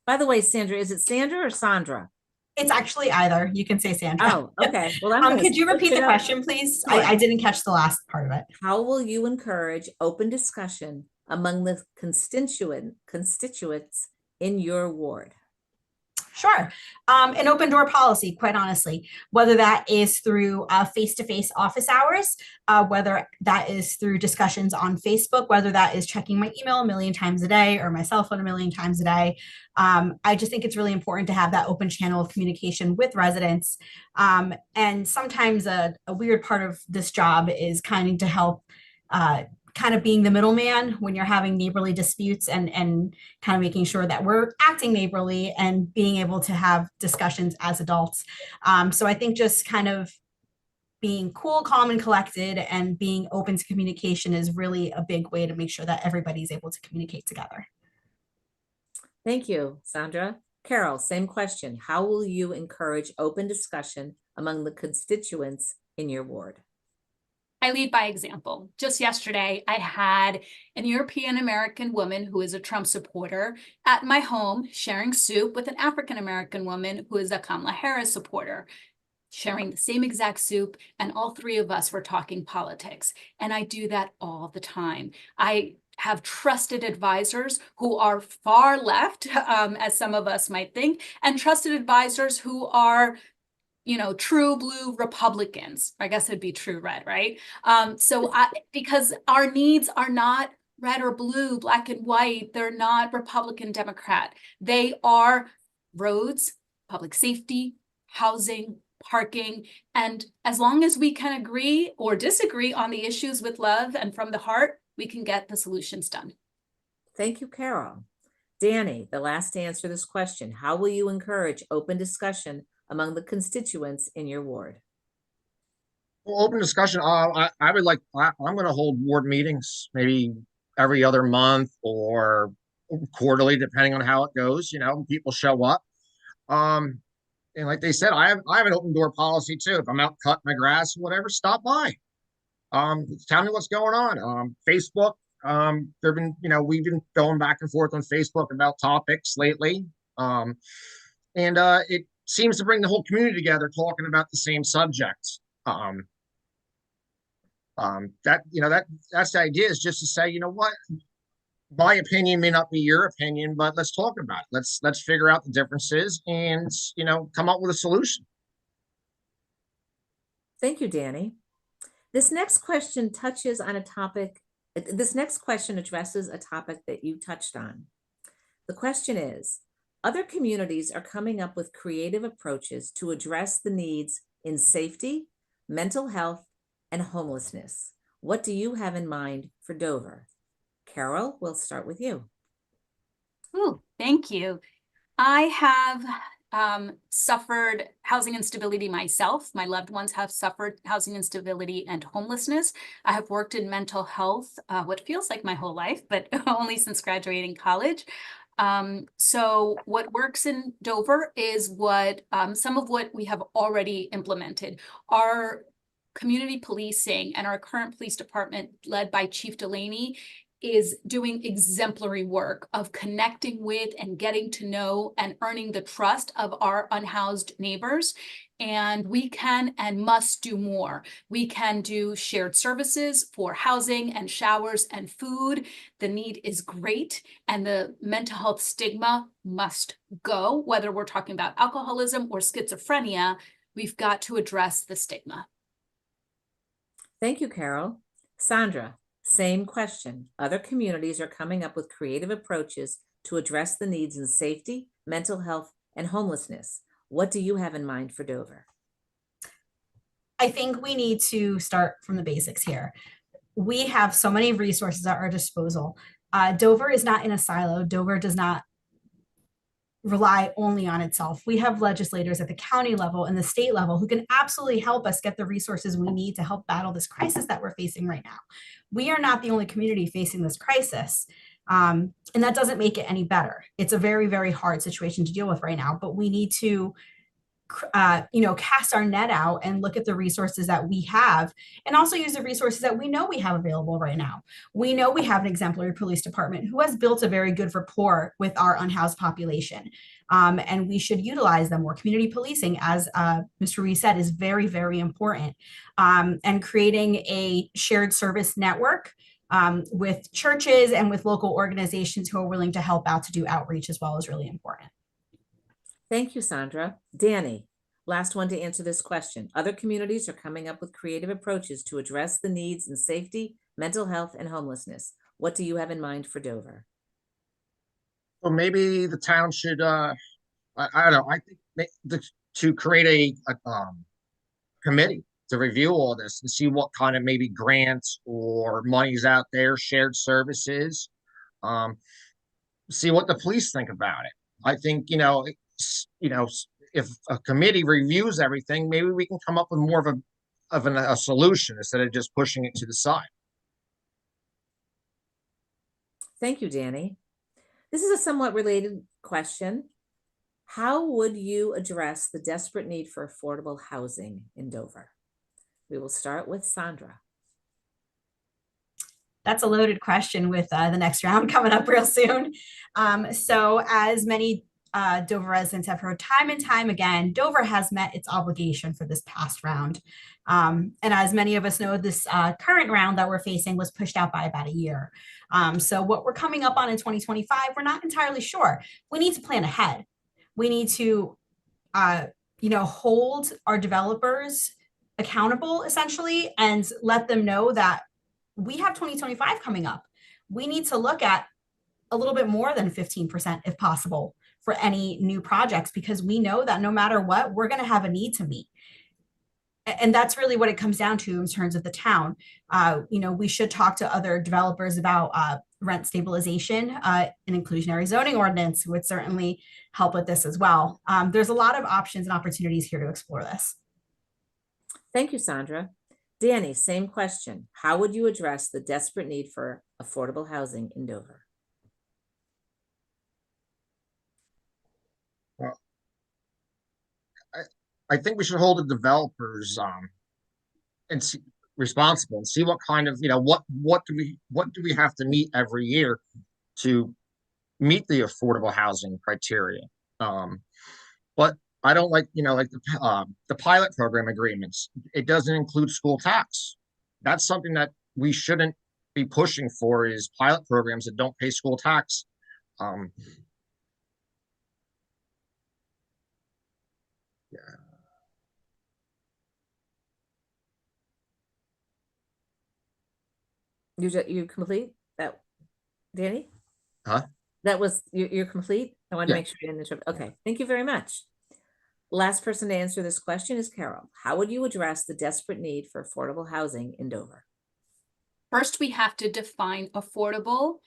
By the way, Sandra, is it Sandra or Sandra? It's actually either. You can say Sandra. Oh, okay. Well, could you repeat the question, please? Sure. I didn't catch the last part of it. How will you encourage open discussion among the constituents in your ward? Sure. An open door policy, quite honestly, whether that is through face-to-face office hours, whether that is through discussions on Facebook, whether that is checking my email a million times a day or my cell phone a million times a day. I just think it's really important to have that open channel of communication with residents. And sometimes a weird part of this job is kind of to help kind of being the middleman when you're having neighborly disputes and kind of making sure that we're acting neighborly and being able to have discussions as adults. So I think just kind of being cool, calm, and collected and being open to communication is really a big way to make sure that everybody's able to communicate together. Thank you, Sandra. Carol, same question. How will you encourage open discussion among the constituents in your ward? I lead by example. Just yesterday, I had an European American woman who is a Trump supporter at my home sharing soup with an African American woman who is a Kamala Harris supporter, sharing the same exact soup, and all three of us were talking politics. And I do that all the time. I have trusted advisors who are far left, as some of us might think, and trusted advisors who are true blue Republicans. I guess it'd be true red, right? Because our needs are not red or blue, black and white. They're not Republican, Democrat. They are roads, public safety, housing, parking. And as long as we can agree or disagree on the issues with love and from the heart, we can get the solutions done. Thank you, Carol. Danny, the last to answer this question. How will you encourage open discussion among the constituents in your ward? Well, open discussion. I'm going to hold ward meetings maybe every other month or quarterly, depending on how it goes. People show up. And like they said, I have an open door policy too. If I'm out cutting my grass, whatever, stop by. Tell me what's going on. Facebook, There've been, we've been going back and forth on Facebook about topics lately. And it seems to bring the whole community together talking about the same subjects. That's the idea, is just to say, you know what, my opinion may not be your opinion, but let's talk about it. Let's figure out the differences and, come up with a solution. Thank you, Danny. This next question touches on a topic. This next question addresses a topic that you touched on. The question is, other communities are coming up with creative approaches to address the needs in safety, mental health, and homelessness. What do you have in mind for Dover? Carol, we'll start with you. Ooh, thank you. I have suffered housing instability myself. My loved ones have suffered housing instability and homelessness. I have worked in mental health, what feels like my whole life, but only since graduating college. So what works in Dover is some of what we have already implemented. Our community policing and our current police department, led by Chief Delaney, is doing exemplary work of connecting with and getting to know and earning the trust of our unhoused neighbors. And we can and must do more. We can do shared services for housing and showers and food. The need is great, and the mental health stigma must go. Whether we're talking about alcoholism or schizophrenia, we've got to address the stigma. Thank you, Carol. Sandra, same question. Other communities are coming up with creative approaches to address the needs in safety, mental health, and homelessness. What do you have in mind for Dover? I think we need to start from the basics here. We have so many resources at our disposal. Dover is not in a silo. Dover does not rely only on itself. We have legislators at the county level and the state level who can absolutely help us get the resources we need to help battle this crisis that we're facing right now. We are not the only community facing this crisis. And that doesn't make it any better. It's a very, very hard situation to deal with right now, but we need to cast our net out and look at the resources that we have, and also use the resources that we know we have available right now. We know we have an exemplary police department who has built a very good rapport with our unhoused population, and we should utilize them more. Community policing, as Mr. Reese said, is very, very important, and creating a shared service network with churches and with local organizations who are willing to help out to do outreach as well is really important. Thank you, Sandra. Danny, last one to answer this question. Other communities are coming up with creative approaches to address the needs in safety, mental health, and homelessness. What do you have in mind for Dover? Well, maybe the town should, I don't know, I think to create a committee to review all this and see what kind of maybe grants or monies out there, shared services, see what the police think about it. I think, if a committee reviews everything, maybe we can come up with more of a solution instead of just pushing it to the side. Thank you, Danny. This is a somewhat related question. How would you address the desperate need for affordable housing in Dover? We will start with Sandra. That's a loaded question with the next round coming up real soon. So as many Dover residents have heard time and time again, Dover has met its obligation for this past round. And as many of us know, this current round that we're facing was pushed out by about a year. So what we're coming up on in 2025, we're not entirely sure. We need to plan ahead. We need to, hold our developers accountable, essentially, and let them know that we have 2025 coming up. We need to look at a little bit more than 15% if possible for any new projects, because we know that no matter what, we're going to have a need to meet. And that's really what it comes down to in terms of the town. We should talk to other developers about rent stabilization, an inclusionary zoning ordinance would certainly help with this as well. There's a lot of options and opportunities here to explore this. Thank you, Sandra. Danny, same question. How would you address the desperate need for affordable housing in Dover? Well, I think we should hold the developers and see, responsible and see what kind of, what do we have to meet every year to meet the affordable housing criteria. But I don't like, like the pilot program agreements. It doesn't include school tax. That's something that we shouldn't be pushing for, is pilot programs that don't pay school tax. Yeah. You complete that, Danny? Huh? That was, you're complete? I want to Yeah. make sure you didn't interrupt. Okay, thank you very much. Last person to answer this question is Carol. How would you address the desperate need for affordable housing in Dover? First, we have to define affordable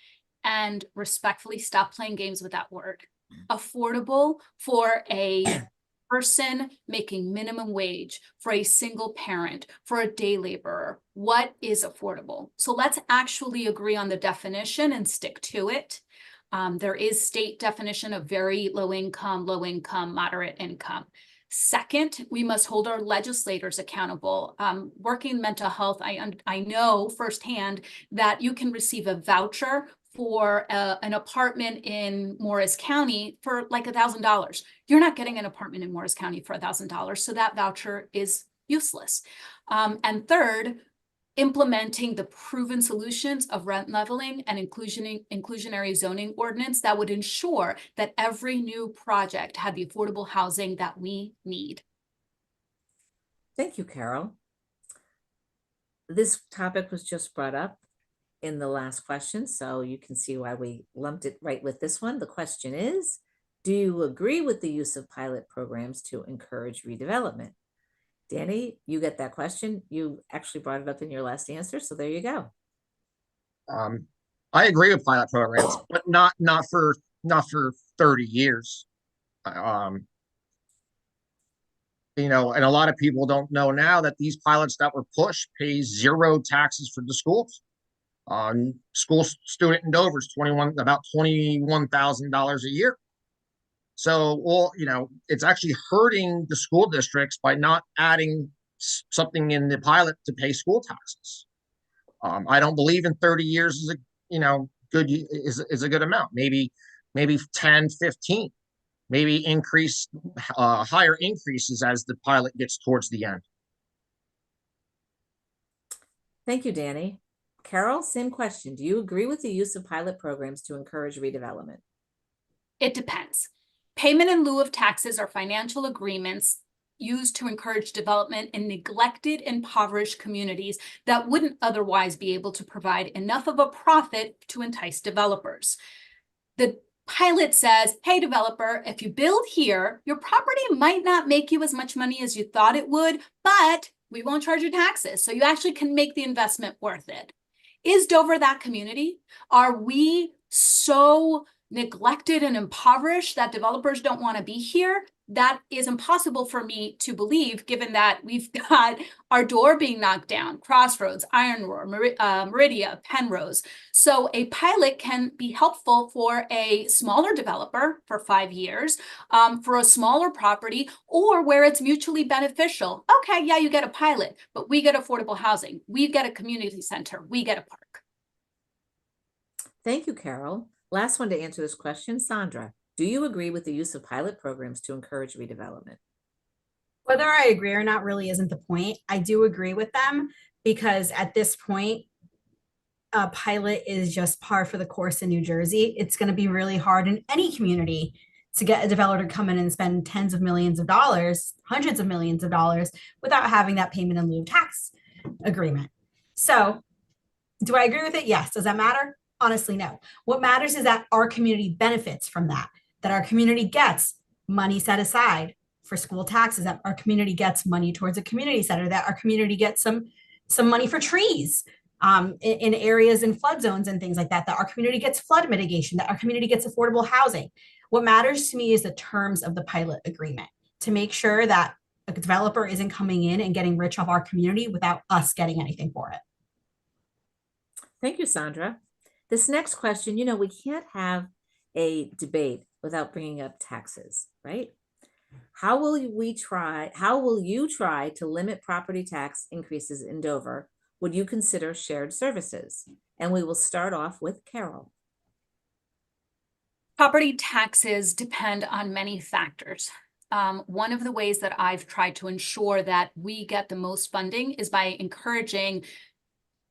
and respectfully stop playing games with that word. Affordable for a person making minimum wage, for a single parent, for a day laborer. What is affordable? So let's actually agree on the definition and stick to it. There is state definition of very low income, moderate income. Second, we must hold our legislators accountable. Working mental health, I know firsthand that you can receive a voucher for an apartment in Morris County for like $1,000. You're not getting an apartment in Morris County for $1,000, so that voucher is useless. And third, implementing the proven solutions of rent leveling and inclusionary zoning ordinance that would ensure that every new project had the affordable housing that we need. Thank you, Carol. This topic was just brought up in the last question, so you can see why we lumped it right with this one. The question is, do you agree with the use of pilot programs to encourage redevelopment? Danny, you get that question. You actually brought it up in your last answer, so there you go. I agree with pilot programs, but not for 30 years. And a lot of people don't know now that these pilots that were pushed pay zero taxes for the schools. School student in Dover is about $21,000 a year. So, it's actually hurting the school districts by not adding something in the pilot to pay school taxes. I don't believe in 30 years is a good amount. Maybe 10, 15, maybe higher increases as the pilot gets towards the end. Thank you, Danny. Carol, same question. Do you agree with the use of pilot programs to encourage redevelopment? It depends. Payment in lieu of taxes are financial agreements used to encourage development in neglected, impoverished communities that wouldn't otherwise be able to provide enough of a profit to entice developers. The pilot says, hey, developer, if you build here, your property might not make you as much money as you thought it would, but we won't charge you taxes, so you actually can make the investment worth it. Is Dover that community? Are we so neglected and impoverished that developers don't want to be here? That is impossible for me to believe, given that we've got our door being knocked down, Crossroads, Iron Roar, Meridia, Penrose. So a pilot can be helpful for a smaller developer for 5 years, for a smaller property, or where it's mutually beneficial. Okay, yeah, you get a pilot, but we get affordable housing. We get a community center. We get a park. Thank you, Carol. Last one to answer this question, Sandra. Do you agree with the use of pilot programs to encourage redevelopment? Whether I agree or not really isn't the point. I do agree with them because at this point, a pilot is just par for the course in New Jersey. It's going to be really hard in any community to get a developer to come in and spend tens of millions of dollars, hundreds of millions of dollars without having that payment in lieu of tax agreement. So do I agree with it? Yes. Does that matter? Honestly, no. What matters is that our community benefits from that our community gets money set aside for school taxes, that our community gets money towards a community center, that our community gets some money for trees in areas in flood zones and things like that, that our community gets flood mitigation, that our community gets affordable housing. What matters to me is the terms of the pilot agreement to make sure that a developer isn't coming in and getting rich off our community without us getting anything for it. Thank you, Sandra. This next question, we can't have a debate without bringing up taxes, right? How will you try to limit property tax increases in Dover would you consider shared services? And we will start off with Carol. Property taxes depend on many factors. One of the ways that I've tried to ensure that we get the most funding is by encouraging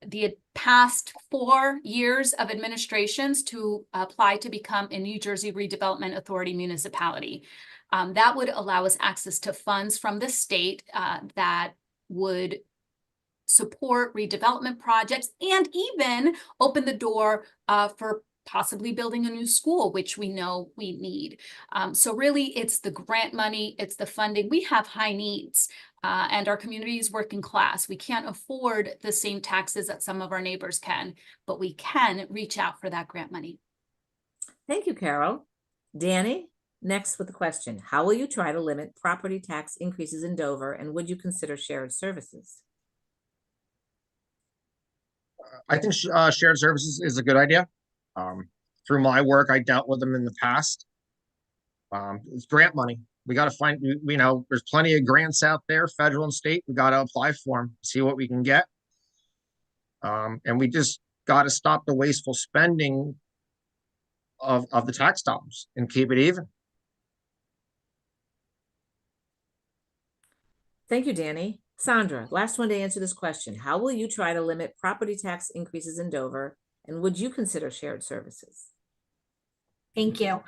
the past 4 years of administrations to apply to become a New Jersey Redevelopment Authority municipality. That would allow us access to funds from the state that would support redevelopment projects and even open the door for possibly building a new school, which we know we need. So really, it's the grant money, it's the funding. We have high needs and our community is working class. We can't afford the same taxes that some of our neighbors can, but we can reach out for that grant money. Thank you, Carol. Danny, next with the question. How will you try to limit property tax increases in Dover, and would you consider shared services? I think shared services is a good idea. Through my work, I dealt with them in the past. It's grant money. We got to find, there's plenty of grants out there, federal and state. We got to apply for them, see what we can get. And we just got to stop the wasteful spending of the tax dollars and keep it even. Thank you, Danny. Sandra, last one to answer this question. How will you try to limit property tax increases in Dover, and would you consider shared services? Thank you.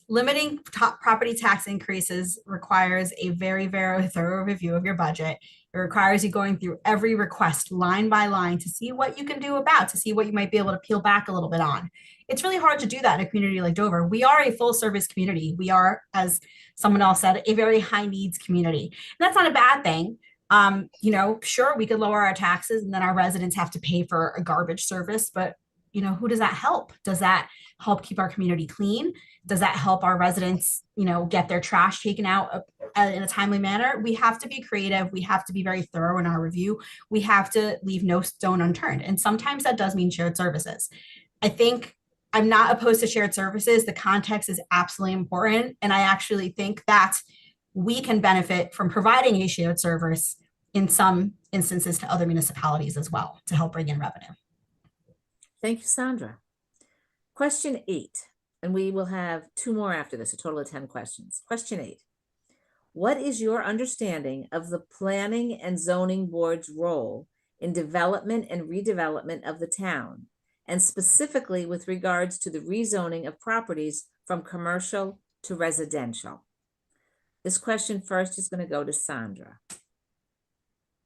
Limiting property tax increases requires a very, very thorough review of your budget. It requires you going through every request line by line to see what you can do about, to see what you might be able to peel back a little bit on. It's really hard to do that in a community like Dover. We are a full service community. We are, as someone else said, a very high needs community. And that's not a bad thing. Sure, we could lower our taxes and then our residents have to pay for a garbage service, but who does that help? Does that help keep our community clean? Does that help our residents, get their trash taken out in a timely manner? We have to be creative. We have to be very thorough in our review. We have to leave no stone unturned. And sometimes that does mean shared services. I think I'm not opposed to shared services. The context is absolutely important. And I actually think that we can benefit from providing a shared service in some instances to other municipalities as well to help bring in revenue. Thank you, Sandra. Question 8, and we will have 2 more after this, a total of 10 questions. Question 8, what is your understanding of the Planning and Zoning Board's role in development and redevelopment of the town, and specifically with regards to the rezoning of properties from commercial to residential? This question first is going to go to Sandra.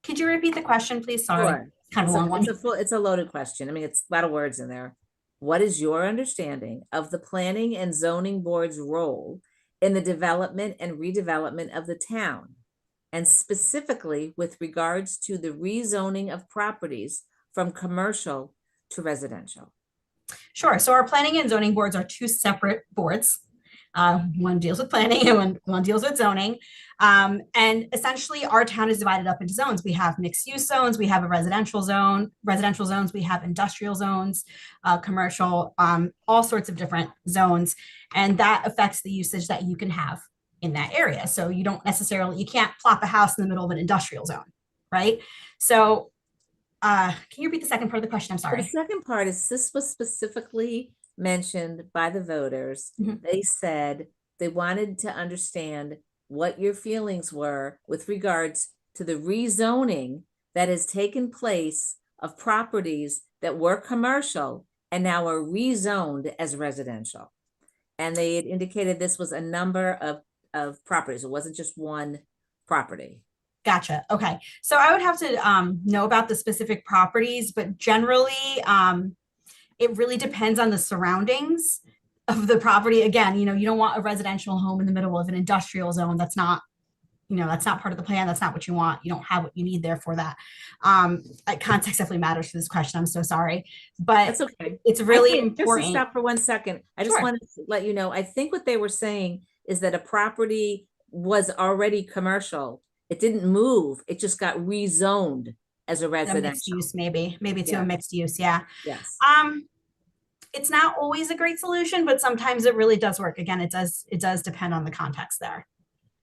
Could you repeat the question, please? Sorry. Sure. Kind of a long one. It's a loaded question. I mean, it's a lot of words in there. What is your understanding of the Planning and Zoning Board's role in the development and redevelopment of the town, and specifically with regards to the rezoning of properties from commercial to residential? Sure. So our planning and zoning boards are 2 separate boards. One deals with planning and one deals with zoning. And essentially our town is divided up into zones. We have mixed use zones, we have a residential zones, we have industrial zones, commercial, all sorts of different zones. And that affects the usage that you can have in that area. So you can't plop a house in the middle of an industrial zone, right? So can you repeat the second part of the question? I'm sorry. The second part is, this was specifically mentioned by the voters. They said they wanted to understand what your feelings were with regards to the rezoning that has taken place of properties that were commercial and now are rezoned as residential. And they had indicated this was a number of properties. It wasn't just one property. Gotcha. Okay. So I would have to know about the specific properties, but generally, it really depends on the surroundings of the property. Again, you don't want a residential home in the middle of an industrial zone. That's not part of the plan. That's not what you want. You don't have what you need there for that. Context definitely matters for this question. I'm so sorry, but that's okay. It's really important. Just to stop for 1 second. I just wanted to let you know, I think what they were saying is that a property was already commercial. It didn't move. It just got rezoned as a residential. Mixed use, maybe to a mixed use. Yeah. Yes. It's not always a great solution, but sometimes it really does work. Again, it does depend on the context there.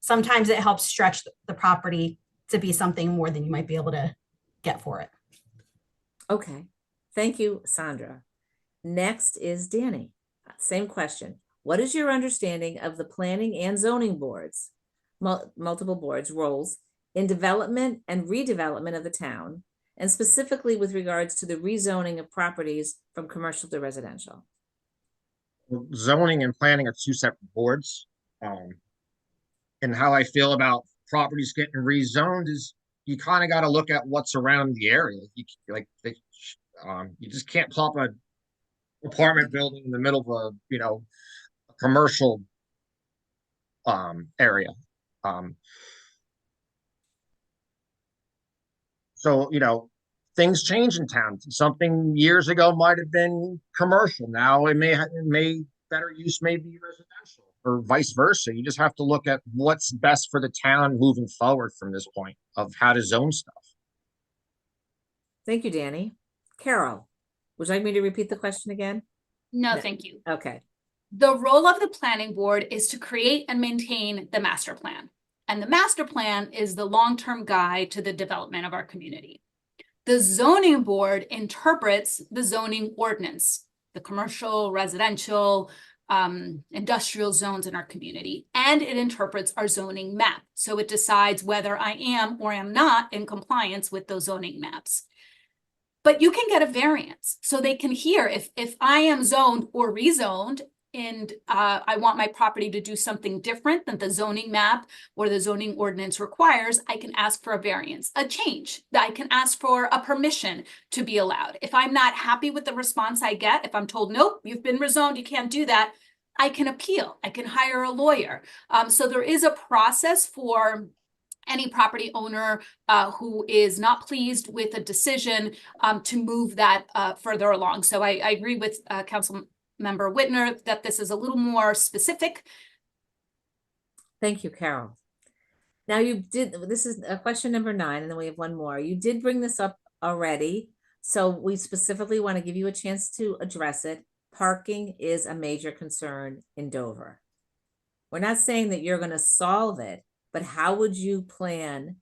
Sometimes it helps stretch the property to be something more than you might be able to get for it. Okay, thank you, Sandra. Next is Danny. Same question. What is your understanding of the planning and zoning boards, multiple boards, roles in development and redevelopment of the town, and specifically with regards to the rezoning of properties from commercial to residential? Zoning and planning are two separate boards. And how I feel about properties getting rezoned is you kind of got to look at what's around the area. You just can't plop a apartment building in the middle of a commercial area. So things change in town. Something years ago might have been commercial. Now it may better use may be residential, or vice versa. You just have to look at what's best for the town moving forward from this point of how to zone stuff. Thank you, Danny. Carol, would you like me to repeat the question again? No, thank you. Okay. The role of the planning board is to create and maintain the master plan. And the master plan is the long-term guide to the development of our community. The zoning board interprets the zoning ordinance, the commercial, residential, industrial zones in our community, and it interprets our zoning map. So it decides whether I am or am not in compliance with those zoning maps. But you can get a variance. So they can hear if I am zoned or rezoned and I want my property to do something different than the zoning map or the zoning ordinance requires, I can ask for a variance, a change. I can ask for a permission to be allowed. If I'm not happy with the response I get, if I'm told, nope, you've been rezoned, you can't do that, I can appeal. I can hire a lawyer. So there is a process for any property owner who is not pleased with a decision to move that further along. So I agree with Councilmember Whitner that this is a little more specific. Thank you, Carol. Now this is question number 9, and then we have one more. You did bring this up already, so we specifically want to give you a chance to address it. Parking is a major concern in Dover. We're not saying that you're going to solve it, but how would you plan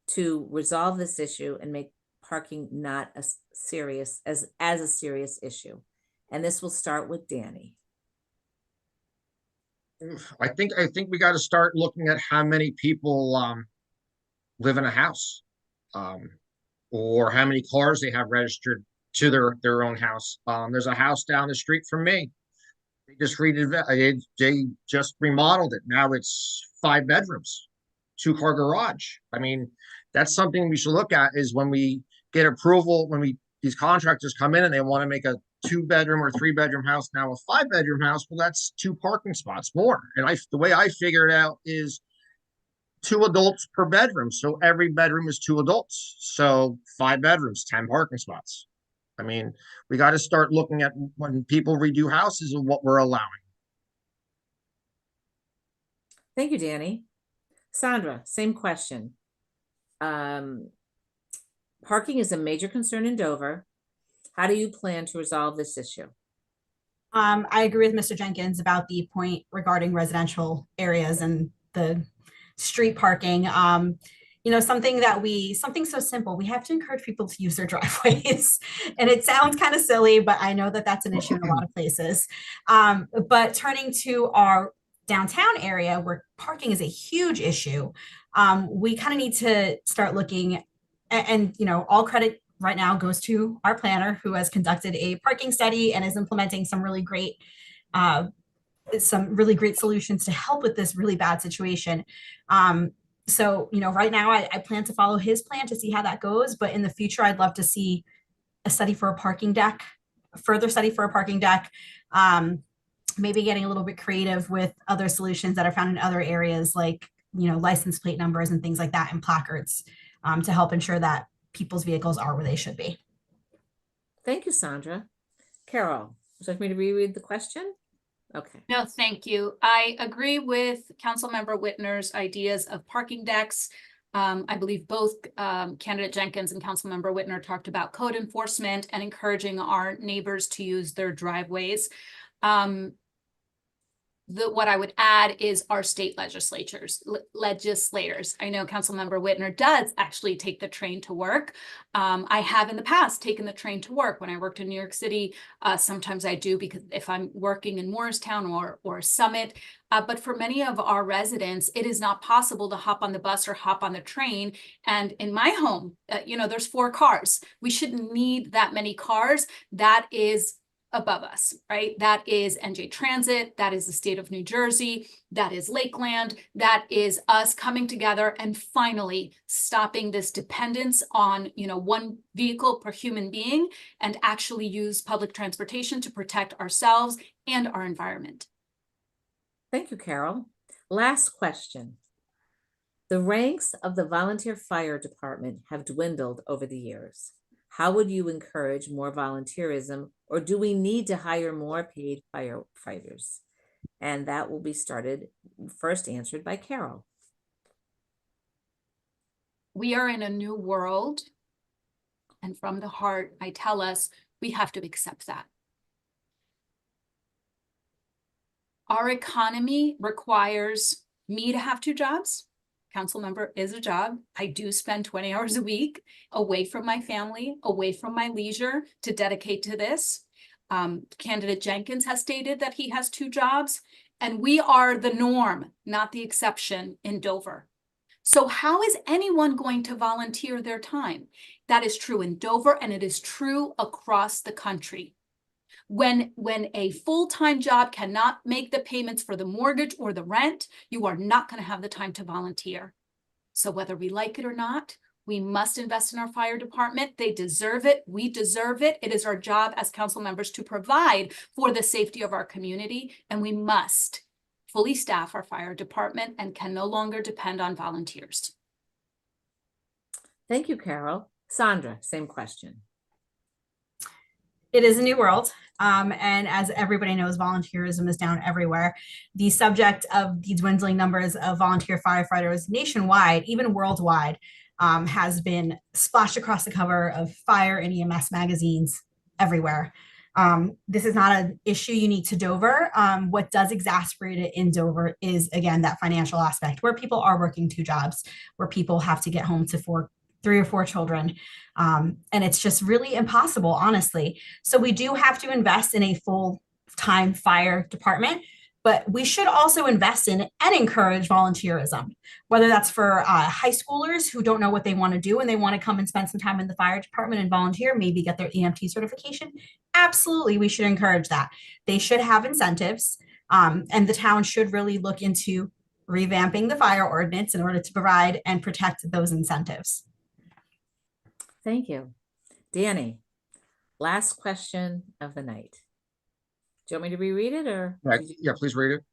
to resolve this issue and make parking not a serious issue? And this will start with Danny. I think we got to start looking at how many people live in a house, or how many cars they have registered to their own house. There's a house down the street from me. They just remodeled it. Now it's 5 bedrooms, 2-car garage. I mean, that's something we should look at, is when we get approval, these contractors come in and they want to make a 2-bedroom or 3-bedroom house, now a 5-bedroom house. Well, that's 2 parking spots more. And the way I figure it out is 2 adults per bedroom. So every bedroom is 2 adults. So 5 bedrooms, 10 parking spots. I mean, we got to start looking at when people redo houses and what we're allowing. Thank you, Danny. Sandra, same question. Parking is a major concern in Dover. How do you plan to resolve this issue? I agree with Mr. Jenkins about the point regarding residential areas and the street parking. Something so simple, we have to encourage people to use their driveways. And it sounds kind of silly, but I know that that's an issue in a lot of places. But turning to our downtown area where parking is a huge issue, we kind of need to start looking and all credit right now goes to our planner, who has conducted a parking study and is implementing some really great solutions to help with this really bad situation. So, right now I plan to follow his plan to see how that goes. But in the future, I'd love to see a study for a parking deck, further study for a parking deck, maybe getting a little bit creative with other solutions that are found in other areas, like, license plate numbers and things like that, and placards, to help ensure that people's vehicles are where they should be. Thank you, Sandra. Carol, would you like me to reread the question? Okay. No, thank you. I agree with Councilmember Whitner's ideas of parking decks. I believe both candidate Jenkins and Councilmember Whitner talked about code enforcement and encouraging our neighbors to use their driveways. what I would add is our state legislators. I know Councilmember Whitner does actually take the train to work. I have in the past taken the train to work when I worked in New York City. Sometimes I do because if I'm working in Morristown or Summit. But for many of our residents, it is not possible to hop on the bus or hop on the train. And in my home, there's 4 cars. We shouldn't need that many cars. That is above us, right? That is NJ Transit, that is the state of New Jersey, that is Lakeland, that is us coming together and finally stopping this dependence on, one vehicle per human being and actually use public transportation to protect ourselves and our environment. Thank you, Carol. Last question. The ranks of the volunteer fire department have dwindled over the years. How would you encourage more volunteerism, or do we need to hire more paid firefighters? And that will be first answered by Carol. We are in a new world, and from the heart, I tell us we have to accept that. Our economy requires me to have 2 jobs. Council member is a job. I do spend 20 hours a week away from my family, away from my leisure to dedicate to this. Candidate Jenkins has stated that he has 2 jobs, and we are the norm, not the exception in Dover. So how is anyone going to volunteer their time? That is true in Dover, and it is true across the country. When a full-time job cannot make the payments for the mortgage or the rent, you are not going to have the time to volunteer. So whether we like it or not, we must invest in our fire department. They deserve it. We deserve it. It is our job as council members to provide for the safety of our community, and we must fully staff our fire department and can no longer depend on volunteers. Thank you, Carol. Sandra, same question. It is a new world. And as everybody knows, volunteerism is down everywhere. The subject of the dwindling numbers of volunteer firefighters nationwide, even worldwide, has been splashed across the cover of fire and EMS magazines everywhere. This is not an issue unique to Dover. What does exacerbate it in Dover is, again, that financial aspect where people are working 2 jobs, where people have to get home to 3 or 4 children. And it's just really impossible, honestly. So we do have to invest in a full-time fire department, but we should also invest in and encourage volunteerism, whether that's for high schoolers who don't know what they want to do and they want to come and spend some time in the fire department and volunteer, maybe get their EMT certification. Absolutely, we should encourage that. They should have incentives, and the town should really look into revamping the fire ordinance in order to provide and protect those incentives. Thank you. Danny, last question of the night. Do you want me to reread it or? Yeah, please read it.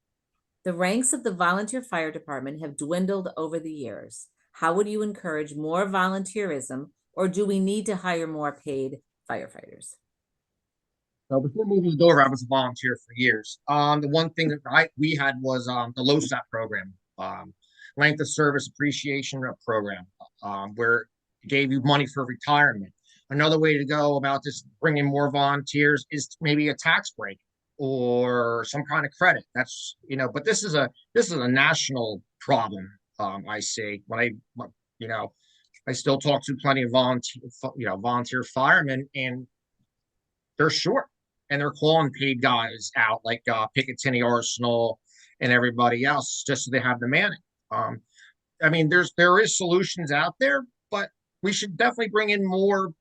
The ranks of the volunteer fire department have dwindled over the years. How would you encourage more volunteerism, or do we need to hire more paid firefighters? So before moving to Dover, I was a volunteer for years. The one thing that we had was the LOSAP program, length of service appreciation program, where it gave you money for retirement. Another way to go about this, bringing more volunteers, is maybe a tax break or some kind of credit. That's, but this is a national problem. I see when I still talk to plenty of volunteer firemen, and they're short, and they're calling paid guys out like Picatinny Arsenal and everybody else just so they have the manning. I mean, there is solutions out there, but we should definitely bring in more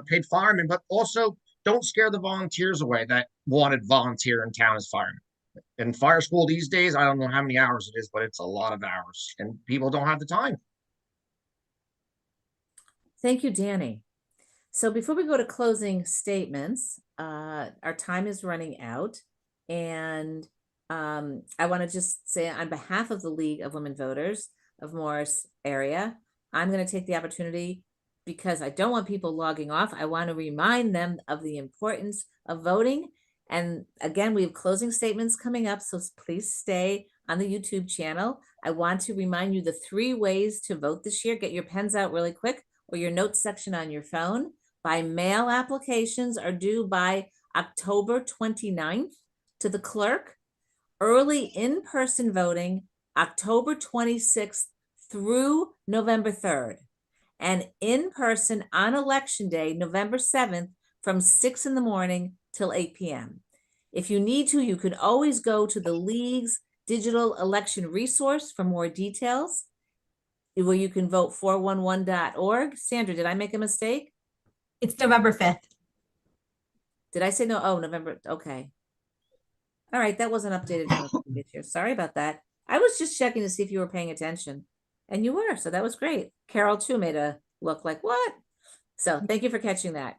paid firemen, but also don't scare the volunteers away that wanted volunteer in town as firemen. In fire school these days, I don't know how many hours it is, but it's a lot of hours, and people don't have the time. Thank you, Danny. So before we go to closing statements, our time is running out, and I want to just say on behalf of the League of Women Voters of Morris area, I'm going to take the opportunity, because I don't want people logging off. I want to remind them of the importance of voting. And again, we have closing statements coming up, so please stay on the YouTube channel. I want to remind you the 3 ways to vote this year. Get your pens out really quick, or your notes section on your phone. By mail, applications are due by October 29th to the clerk. early in-person voting October 26th through November 3rd, and in-person on Election Day, November 7th, from 6 in the morning till 8 p.m. If you need to, you can always go to the League's digital election resource for more details, where you can vote 411.org. Sandra, did I make a mistake? It's November 5th. Did I say no? Oh, November. Okay. All right. That wasn't updated from the previous year. Sorry about that. I was just checking to see if you were paying attention, and you were. So that was great. Carol too made a look like what? So thank you for catching that.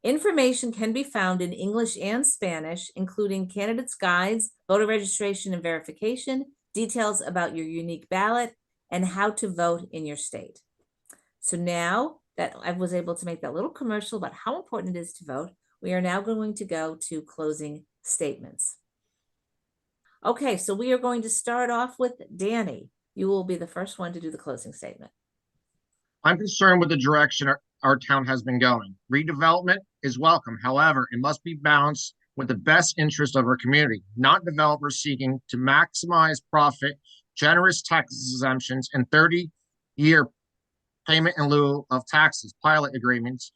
Information can be found in English and Spanish, including candidates' guides, voter registration and verification, details about your unique ballot, and how to vote in your state. So now that I was able to make that little commercial about how important it is to vote, we are now going to go to closing statements. Okay, so we are going to start off with Danny. You will be the first one to do the closing statement. I'm concerned with the direction our town has been going. Redevelopment is welcome. However, it must be balanced with the best interest of our community, not developers seeking to maximize profit, generous tax exemptions, and 30-year payment in lieu of taxes, pilot agreements,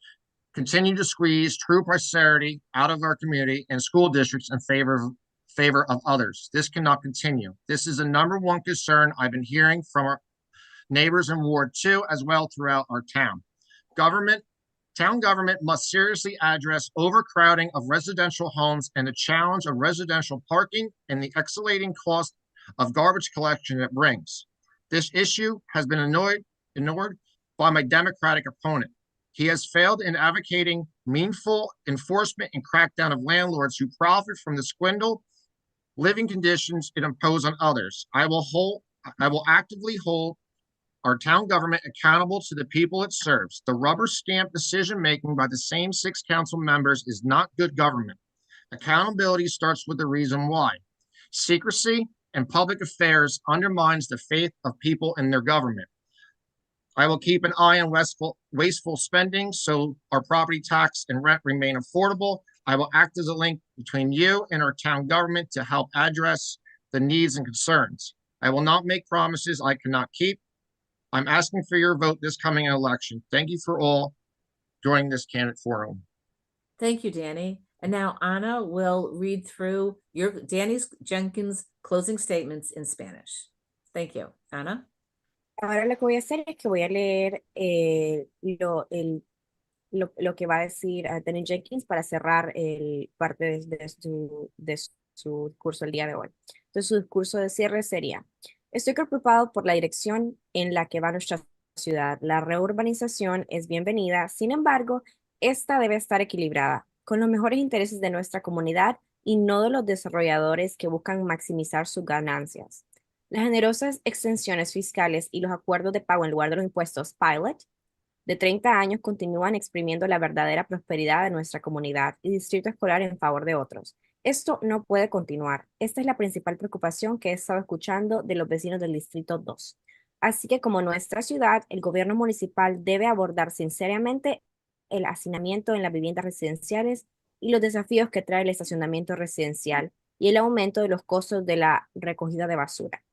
continue to squeeze true prosperity out of our community and school districts in favor of others. This cannot continue. This is the #1 concern I've been hearing from our neighbors in Ward 2 as well throughout our town. Town government must seriously address overcrowding of residential homes and the challenge of residential parking and the escalating cost of garbage collection it brings. This issue has been ignored by my Democratic opponent. He has failed in advocating meaningful enforcement and crackdown of landlords who profit from the swindle living conditions it imposes on others. I will actively hold our town government accountable to the people it serves. The rubber stamp decision-making by the same 6 council members is not good government. Accountability starts with the reason why. Secrecy and public affairs undermines the faith of people in their government. I will keep an eye on wasteful spending so our property tax and rent remain affordable. I will act as a link between you and our town government to help address the needs and concerns. I will not make promises I cannot keep. I'm asking for your vote this coming election. Thank you for all joining this candidate forum. Thank you, Danny. And now Anna will read through Danny Jenkins' closing statements in Spanish. Thank you. Anna. Ahora lo que voy a hacer es que voy a leer lo que va a decir Danny Jenkins para cerrar parte de su discurso el día de hoy. Entonces, su discurso de cierre sería: estoy preocupado por la dirección en la que va nuestra ciudad. La reurbanización es bienvenida, sin embargo, esta debe estar equilibrada con los mejores intereses de nuestra comunidad y no de los desarrolladores que buscan maximizar sus ganancias. Las generosas extensiones fiscales y los acuerdos de pago en lugar de los impuestos pilot de 30 años continúan exprimiendo la verdadera prosperidad de nuestra comunidad y distrito escolar en favor de otros. Esto no puede continuar. Esta es la principal preocupación que he estado escuchando de los vecinos del Distrito 2. Así que como nuestra ciudad, el gobierno municipal debe abordar sinceramente el hacinamiento en las viviendas residenciales y los desafíos que trae el estacionamiento residencial y el aumento de los costos de la recogida de basura.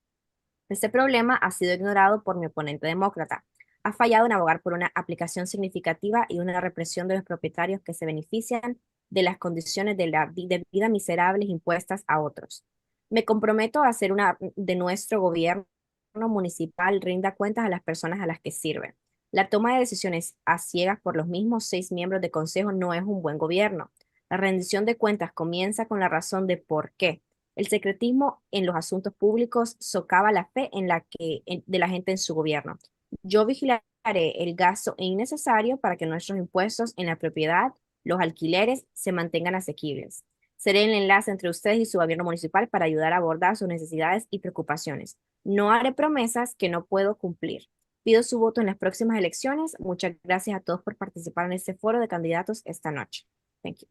Este problema ha sido ignorado por mi oponente demócrata. Ha fallado en abogar por una aplicación significativa y una represión de los propietarios que se benefician de las condiciones de vida miserables impuestas a otros. Me comprometo a hacer de nuestro gobierno municipal rinda cuentas a las personas a las que sirve. La toma de decisiones a ciegas por los mismos 6 miembros de consejo no es un buen gobierno. La rendición de cuentas comienza con la razón de por qué. El secretismo en los asuntos públicos socava la fe de la gente en su gobierno. Yo vigilaré el gasto innecesario para que nuestros impuestos en la propiedad, los alquileres, se mantengan asequibles. Seré el enlace entre ustedes y su gobierno municipal para ayudar a abordar sus necesidades y preocupaciones. No haré promesas que no puedo cumplir. Pido su voto en las próximas elecciones. Muchas gracias a todos por participar en este foro de candidatos esta noche. Thank you.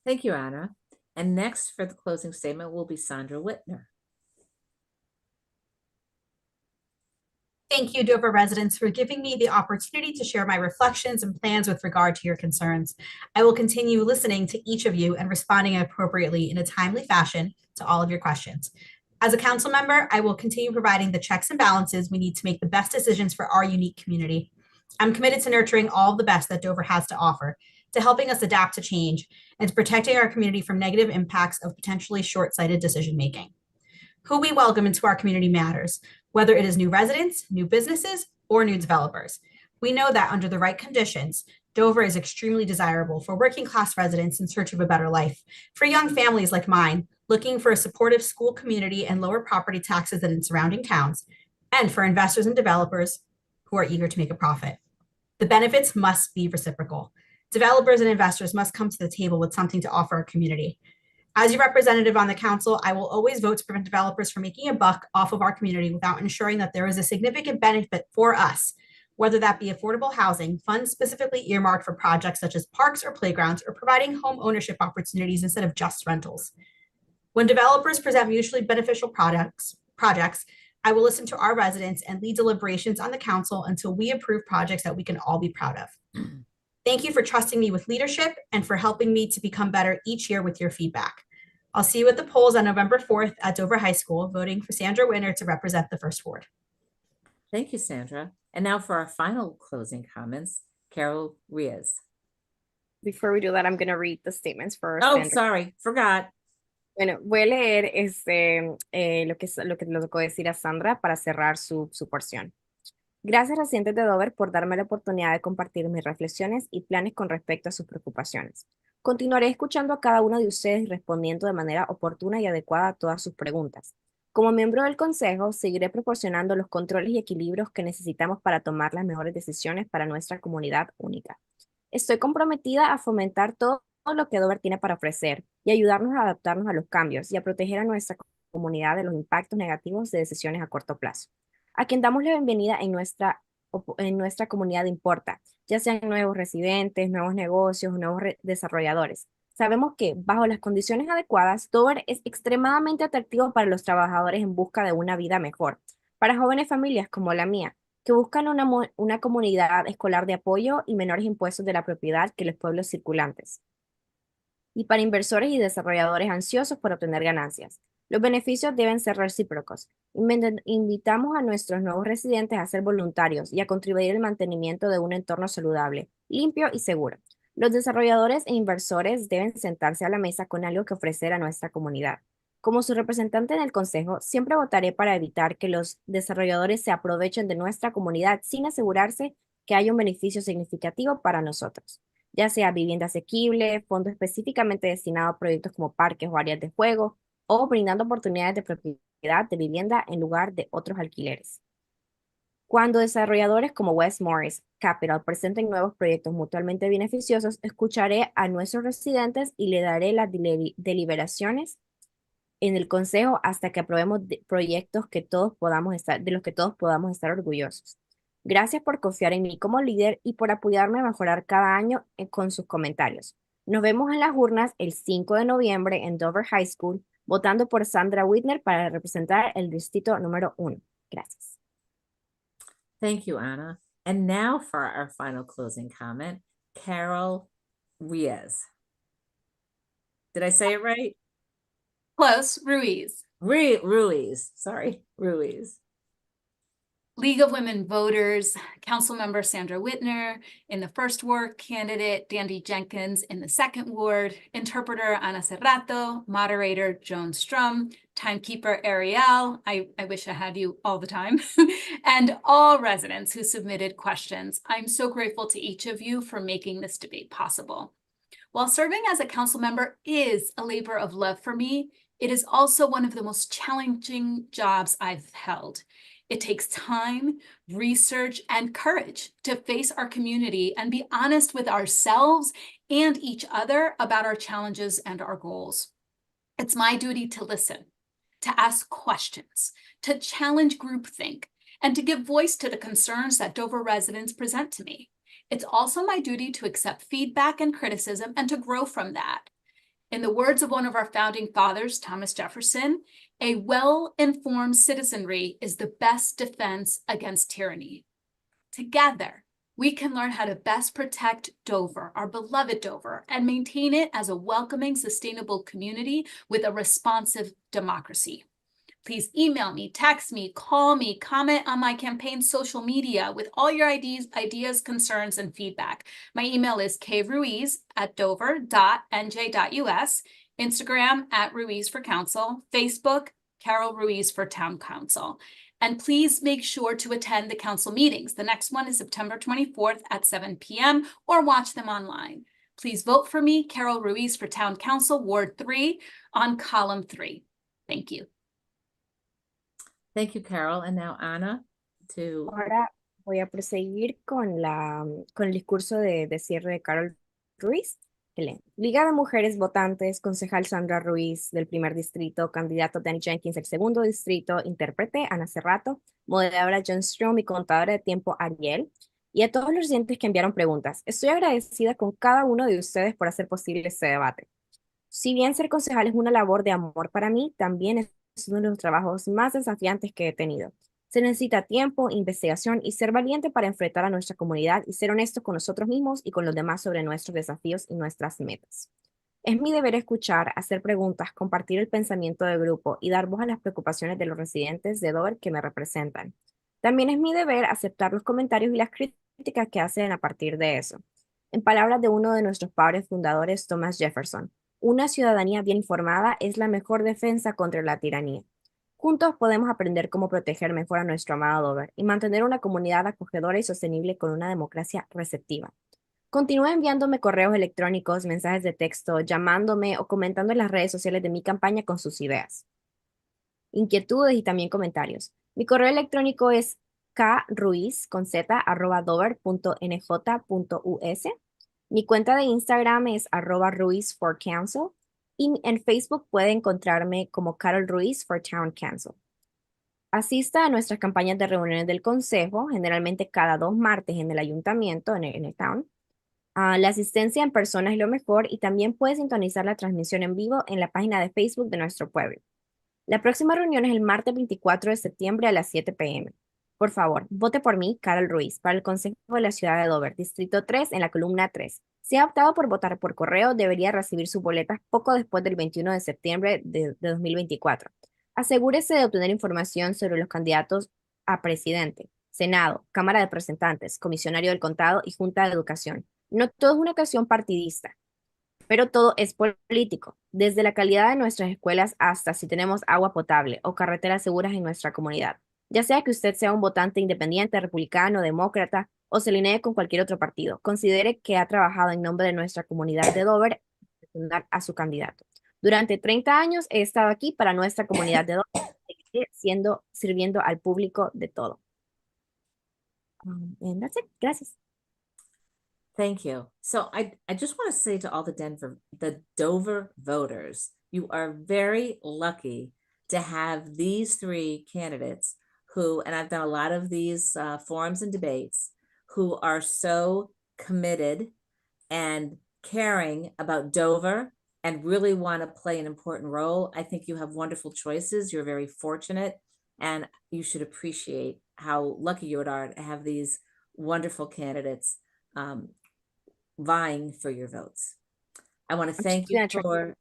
Thank you, Anna. And next for the closing statement will be Sandra Whitner. Thank you, Dover residents, for giving me the opportunity to share my reflections and plans with regard to your concerns. I will continue listening to each of you and responding appropriately in a timely fashion to all of your questions. As a council member, I will continue providing the checks and balances we need to make the best decisions for our unique community. I'm committed to nurturing all the best that Dover has to offer, to helping us adapt to change, and to protecting our community from negative impacts of potentially short-sighted decision-making. Who we welcome into our community matters, whether it is new residents, new businesses, or new developers. We know that under the right conditions, Dover is extremely desirable for working class residents in search of a better life, for young families like mine looking for a supportive school community and lower property taxes than in surrounding towns, and for investors and developers who are eager to make a profit. The benefits must be reciprocal. Developers and investors must come to the table with something to offer our community. As your representative on the council, I will always vote to prevent developers from making a buck off of our community without ensuring that there is a significant benefit for us, whether that be affordable housing, funds specifically earmarked for projects such as parks or playgrounds, or providing home ownership opportunities instead of just rentals. When developers present mutually beneficial projects, I will listen to our residents and lead deliberations on the council until we approve projects that we can all be proud of. Thank you for trusting me with leadership and for helping me to become better each year with your feedback. I'll see you at the polls on November 4th at Dover High School, voting for Sandra Winter to represent the First Ward. Thank you, Sandra. And now for our final closing comments, Carol Riaz. Before we do that, I'm going to read the statements for Oh, Sandra. sorry, forgot. Bueno, voy a leer lo que le tocó decir a Sandra para cerrar su porción. Gracias, residentes de Dover, por darme la oportunidad de compartir mis reflexiones y planes con respecto a sus preocupaciones. Continuaré escuchando a cada uno de ustedes y respondiendo de manera oportuna y adecuada a todas sus preguntas. Como miembro del Consejo, seguiré proporcionando los controles y equilibrios que necesitamos para tomar las mejores decisiones para nuestra comunidad única. Estoy comprometida a fomentar todo lo que Dover tiene para ofrecer y ayudarnos a adaptarnos a los cambios y a proteger a nuestra comunidad de los impactos negativos de decisiones a corto plazo. A quien damos la bienvenida en nuestra comunidad importa, ya sean nuevos residentes, nuevos negocios, nuevos desarrolladores. Sabemos que, bajo las condiciones adecuadas, Dover es extremadamente atractivo para los trabajadores en busca de una vida mejor, para jóvenes familias como la mía, que buscan una comunidad escolar de apoyo y menores impuestos de la propiedad que los pueblos circulantes, y para inversores y desarrolladores ansiosos por obtener ganancias. Los beneficios deben ser recíprocos. Invitamos a nuestros nuevos residentes a ser voluntarios y a contribuir al mantenimiento de un entorno saludable, limpio y seguro. Los desarrolladores e inversores deben sentarse a la mesa con algo que ofrecer a nuestra comunidad. Como su representante en el Consejo, siempre votaré para evitar que los desarrolladores se aprovechen de nuestra comunidad sin asegurarse que haya un beneficio significativo para nosotros, ya sea vivienda asequible, fondos específicamente destinados a proyectos como parques o áreas de juego, o brindando oportunidades de propiedad de vivienda en lugar de otros alquileres. Cuando desarrolladores como West Morris Capital presenten nuevos proyectos mutuamente beneficiosos, escucharé a nuestros residentes y le daré las deliberaciones en el Consejo hasta que aprobemos proyectos de los que todos podamos estar orgullosos. Gracias por confiar en mí como líder y por apoyarme a mejorar cada año con sus comentarios. Nos vemos en las urnas el 5 de noviembre en Dover High School, votando por Sandra Whitner para representar el distrito número 1. Gracias. Thank you, Anna. And now for our final closing comment, Carol Riaz. Did I say it right? Close, Ruiz. Ruiz, sorry, Ruiz. League of Women Voters, Councilmember Sandra Whitner, in the first ward, candidate Dandy Jenkins in the second ward, interpreter Ana Serrato, moderator Joan Strum, timekeeper Ariel, I wish I had you all the time, and all residents who submitted questions. I'm so grateful to each of you for making this debate possible. While serving as a council member is a labor of love for me, it is also one of the most challenging jobs I've held. It takes time, research, and courage to face our community and be honest with ourselves and each other about our challenges and our goals. It's my duty to listen, to ask questions, to challenge groupthink, and to give voice to the concerns that Dover residents present to me. It's also my duty to accept feedback and criticism and to grow from that. In the words of one of our founding fathers, Thomas Jefferson, a well-informed citizenry is the best defense against tyranny. Together, we can learn how to best protect Dover, our beloved Dover, and maintain it as a welcoming, sustainable community with a responsive democracy. Please email me, text me, call me, comment on my campaign's social media with all your ideas, concerns, and feedback. My email is kruiz@dover.nj.us, Instagram @RuizForCouncil, Facebook, Carol Ruiz for Town Council. And please make sure to attend the council meetings. The next one is September 24th at 7 p.m. or watch them online. Please vote for me, Carol Ruiz for Town Council, Ward 3 on column 3. Thank you. Thank you, Carol. And now Ana to... Ahora voy a proseguir con el discurso de cierre de Carol Ruiz. Liga de Mujeres Votantes, concejal Sandra Ruiz del primer distrito, candidato Danny Jenkins del segundo distrito, intérprete Ana Cerrato, moderadora John Strom y contadora de tiempo Ariel, y a todos los residentes que enviaron preguntas. Estoy agradecida con cada uno de ustedes por hacer posible este debate. Si bien ser concejal es una labor de amor para mí, también es uno de los trabajos más desafiantes que he tenido. Se necesita tiempo, investigación y ser valiente para enfrentar a nuestra comunidad y ser honesto con nosotros mismos y con los demás sobre nuestros desafíos y nuestras metas. Es mi deber escuchar, hacer preguntas, compartir el pensamiento del grupo y dar voz a las preocupaciones de los residentes de Dover que me representan. También es mi deber aceptar los comentarios y las críticas que hacen a partir de eso. En palabras de uno de nuestros padres fundadores, Thomas Jefferson, una ciudadanía bien informada es la mejor defensa contra la tiranía. Juntos podemos aprender cómo proteger mejor a nuestro amado Dover y mantener una comunidad acogedora y sostenible con una democracia receptiva. Continúa enviándome correos electrónicos, mensajes de texto, llamándome o comentando en las redes sociales de mi campaña con sus ideas, inquietudes y también comentarios. Mi correo electrónico es kruiz@dover.nj.us. Mi cuenta de Instagram es @RuizForCouncil y en Facebook puede encontrarme como Carol Ruiz for Town Council. Asista a nuestras campañas de reuniones del consejo, generalmente cada 2 martes en el ayuntamiento, en el town. La asistencia en persona es lo mejor y también puede sintonizar la transmisión en vivo en la página de Facebook de nuestro pueblo. La próxima reunión es el martes 24 de septiembre a las 7 p.m. Por favor, vote por mí, Carol Ruiz, para el Consejo de la Ciudad de Dover, Distrito 3, en la columna 3. Si ha optado por votar por correo, debería recibir sus boletas poco después del 21 de septiembre de 2024. Asegúrese de obtener información sobre los candidatos a presidente, Senado, Cámara de Representantes, Comisionario del Condado y Junta de Educación. No todo es una ocasión partidista, pero todo es político, desde la calidad de nuestras escuelas hasta si tenemos agua potable o carreteras seguras en nuestra comunidad. Ya sea que usted sea un votante independiente, republicano, demócrata o se alinee con cualquier otro partido, considere que ha trabajado en nombre de nuestra comunidad de Dover a su candidato. Durante 30 años he estado aquí para nuestra comunidad de Dover, sirviendo al público de todo. And that's it. Gracias. Thank you. So I just want to say to all the Dover voters, you are very lucky to have these 3 candidates who, and I've done a lot of these forums and debates, who are so committed and caring about Dover and really want to play an important role. I think you have wonderful choices. You're very fortunate, and you should appreciate how lucky you are to have these wonderful candidates vying for your votes. I want to thank you for,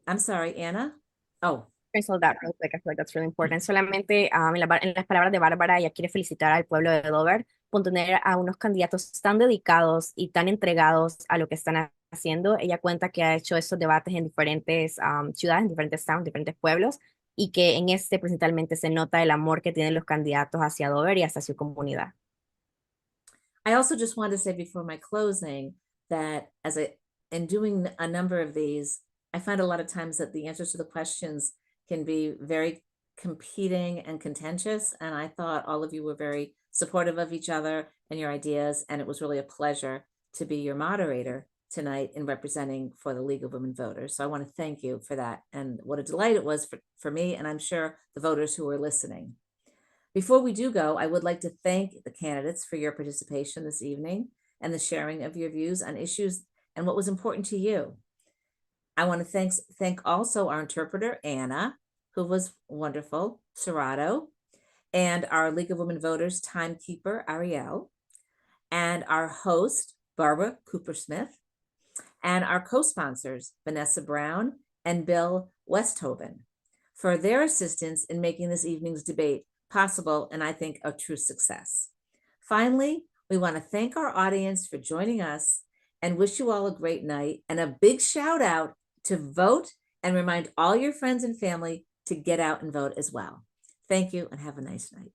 I'm sorry, Anna? Oh. Cancel that real quick. I feel like that's really important. Solamente en las palabras de Bárbara, ella quiere felicitar al pueblo de Dover por tener a unos candidatos tan dedicados y tan entregados a lo que están haciendo. Ella cuenta que ha hecho estos debates en diferentes ciudades, en diferentes towns, diferentes pueblos, y que en este principalmente se nota el amor que tienen los candidatos hacia Dover y hacia su comunidad. I also just wanted to say before my closing that in doing a number of these, I find a lot of times that the answers to the questions can be very competing and contentious. And I thought all of you were very supportive of each other and your ideas. And it was really a pleasure to be your moderator tonight in representing for the League of Women Voters. So I want to thank you for that. And what a delight it was for me, and I'm sure the voters who are listening. Before we do go, I would like to thank the candidates for your participation this evening and the sharing of your views on issues and what was important to you. I want to thank also our interpreter, Anna, who was wonderful, Serato, and our League of Women Voters timekeeper, Ariel, and our host, Barbara Cooper-Smith, and our co-sponsors, Vanessa Brown and Bill Westhoven, for their assistance in making this evening's debate possible and I think a true success. Finally, we want to thank our audience for joining us and wish you all a great night, and a big shout out to vote, and remind all your friends and family to get out and vote as well. Thank you and have a nice night.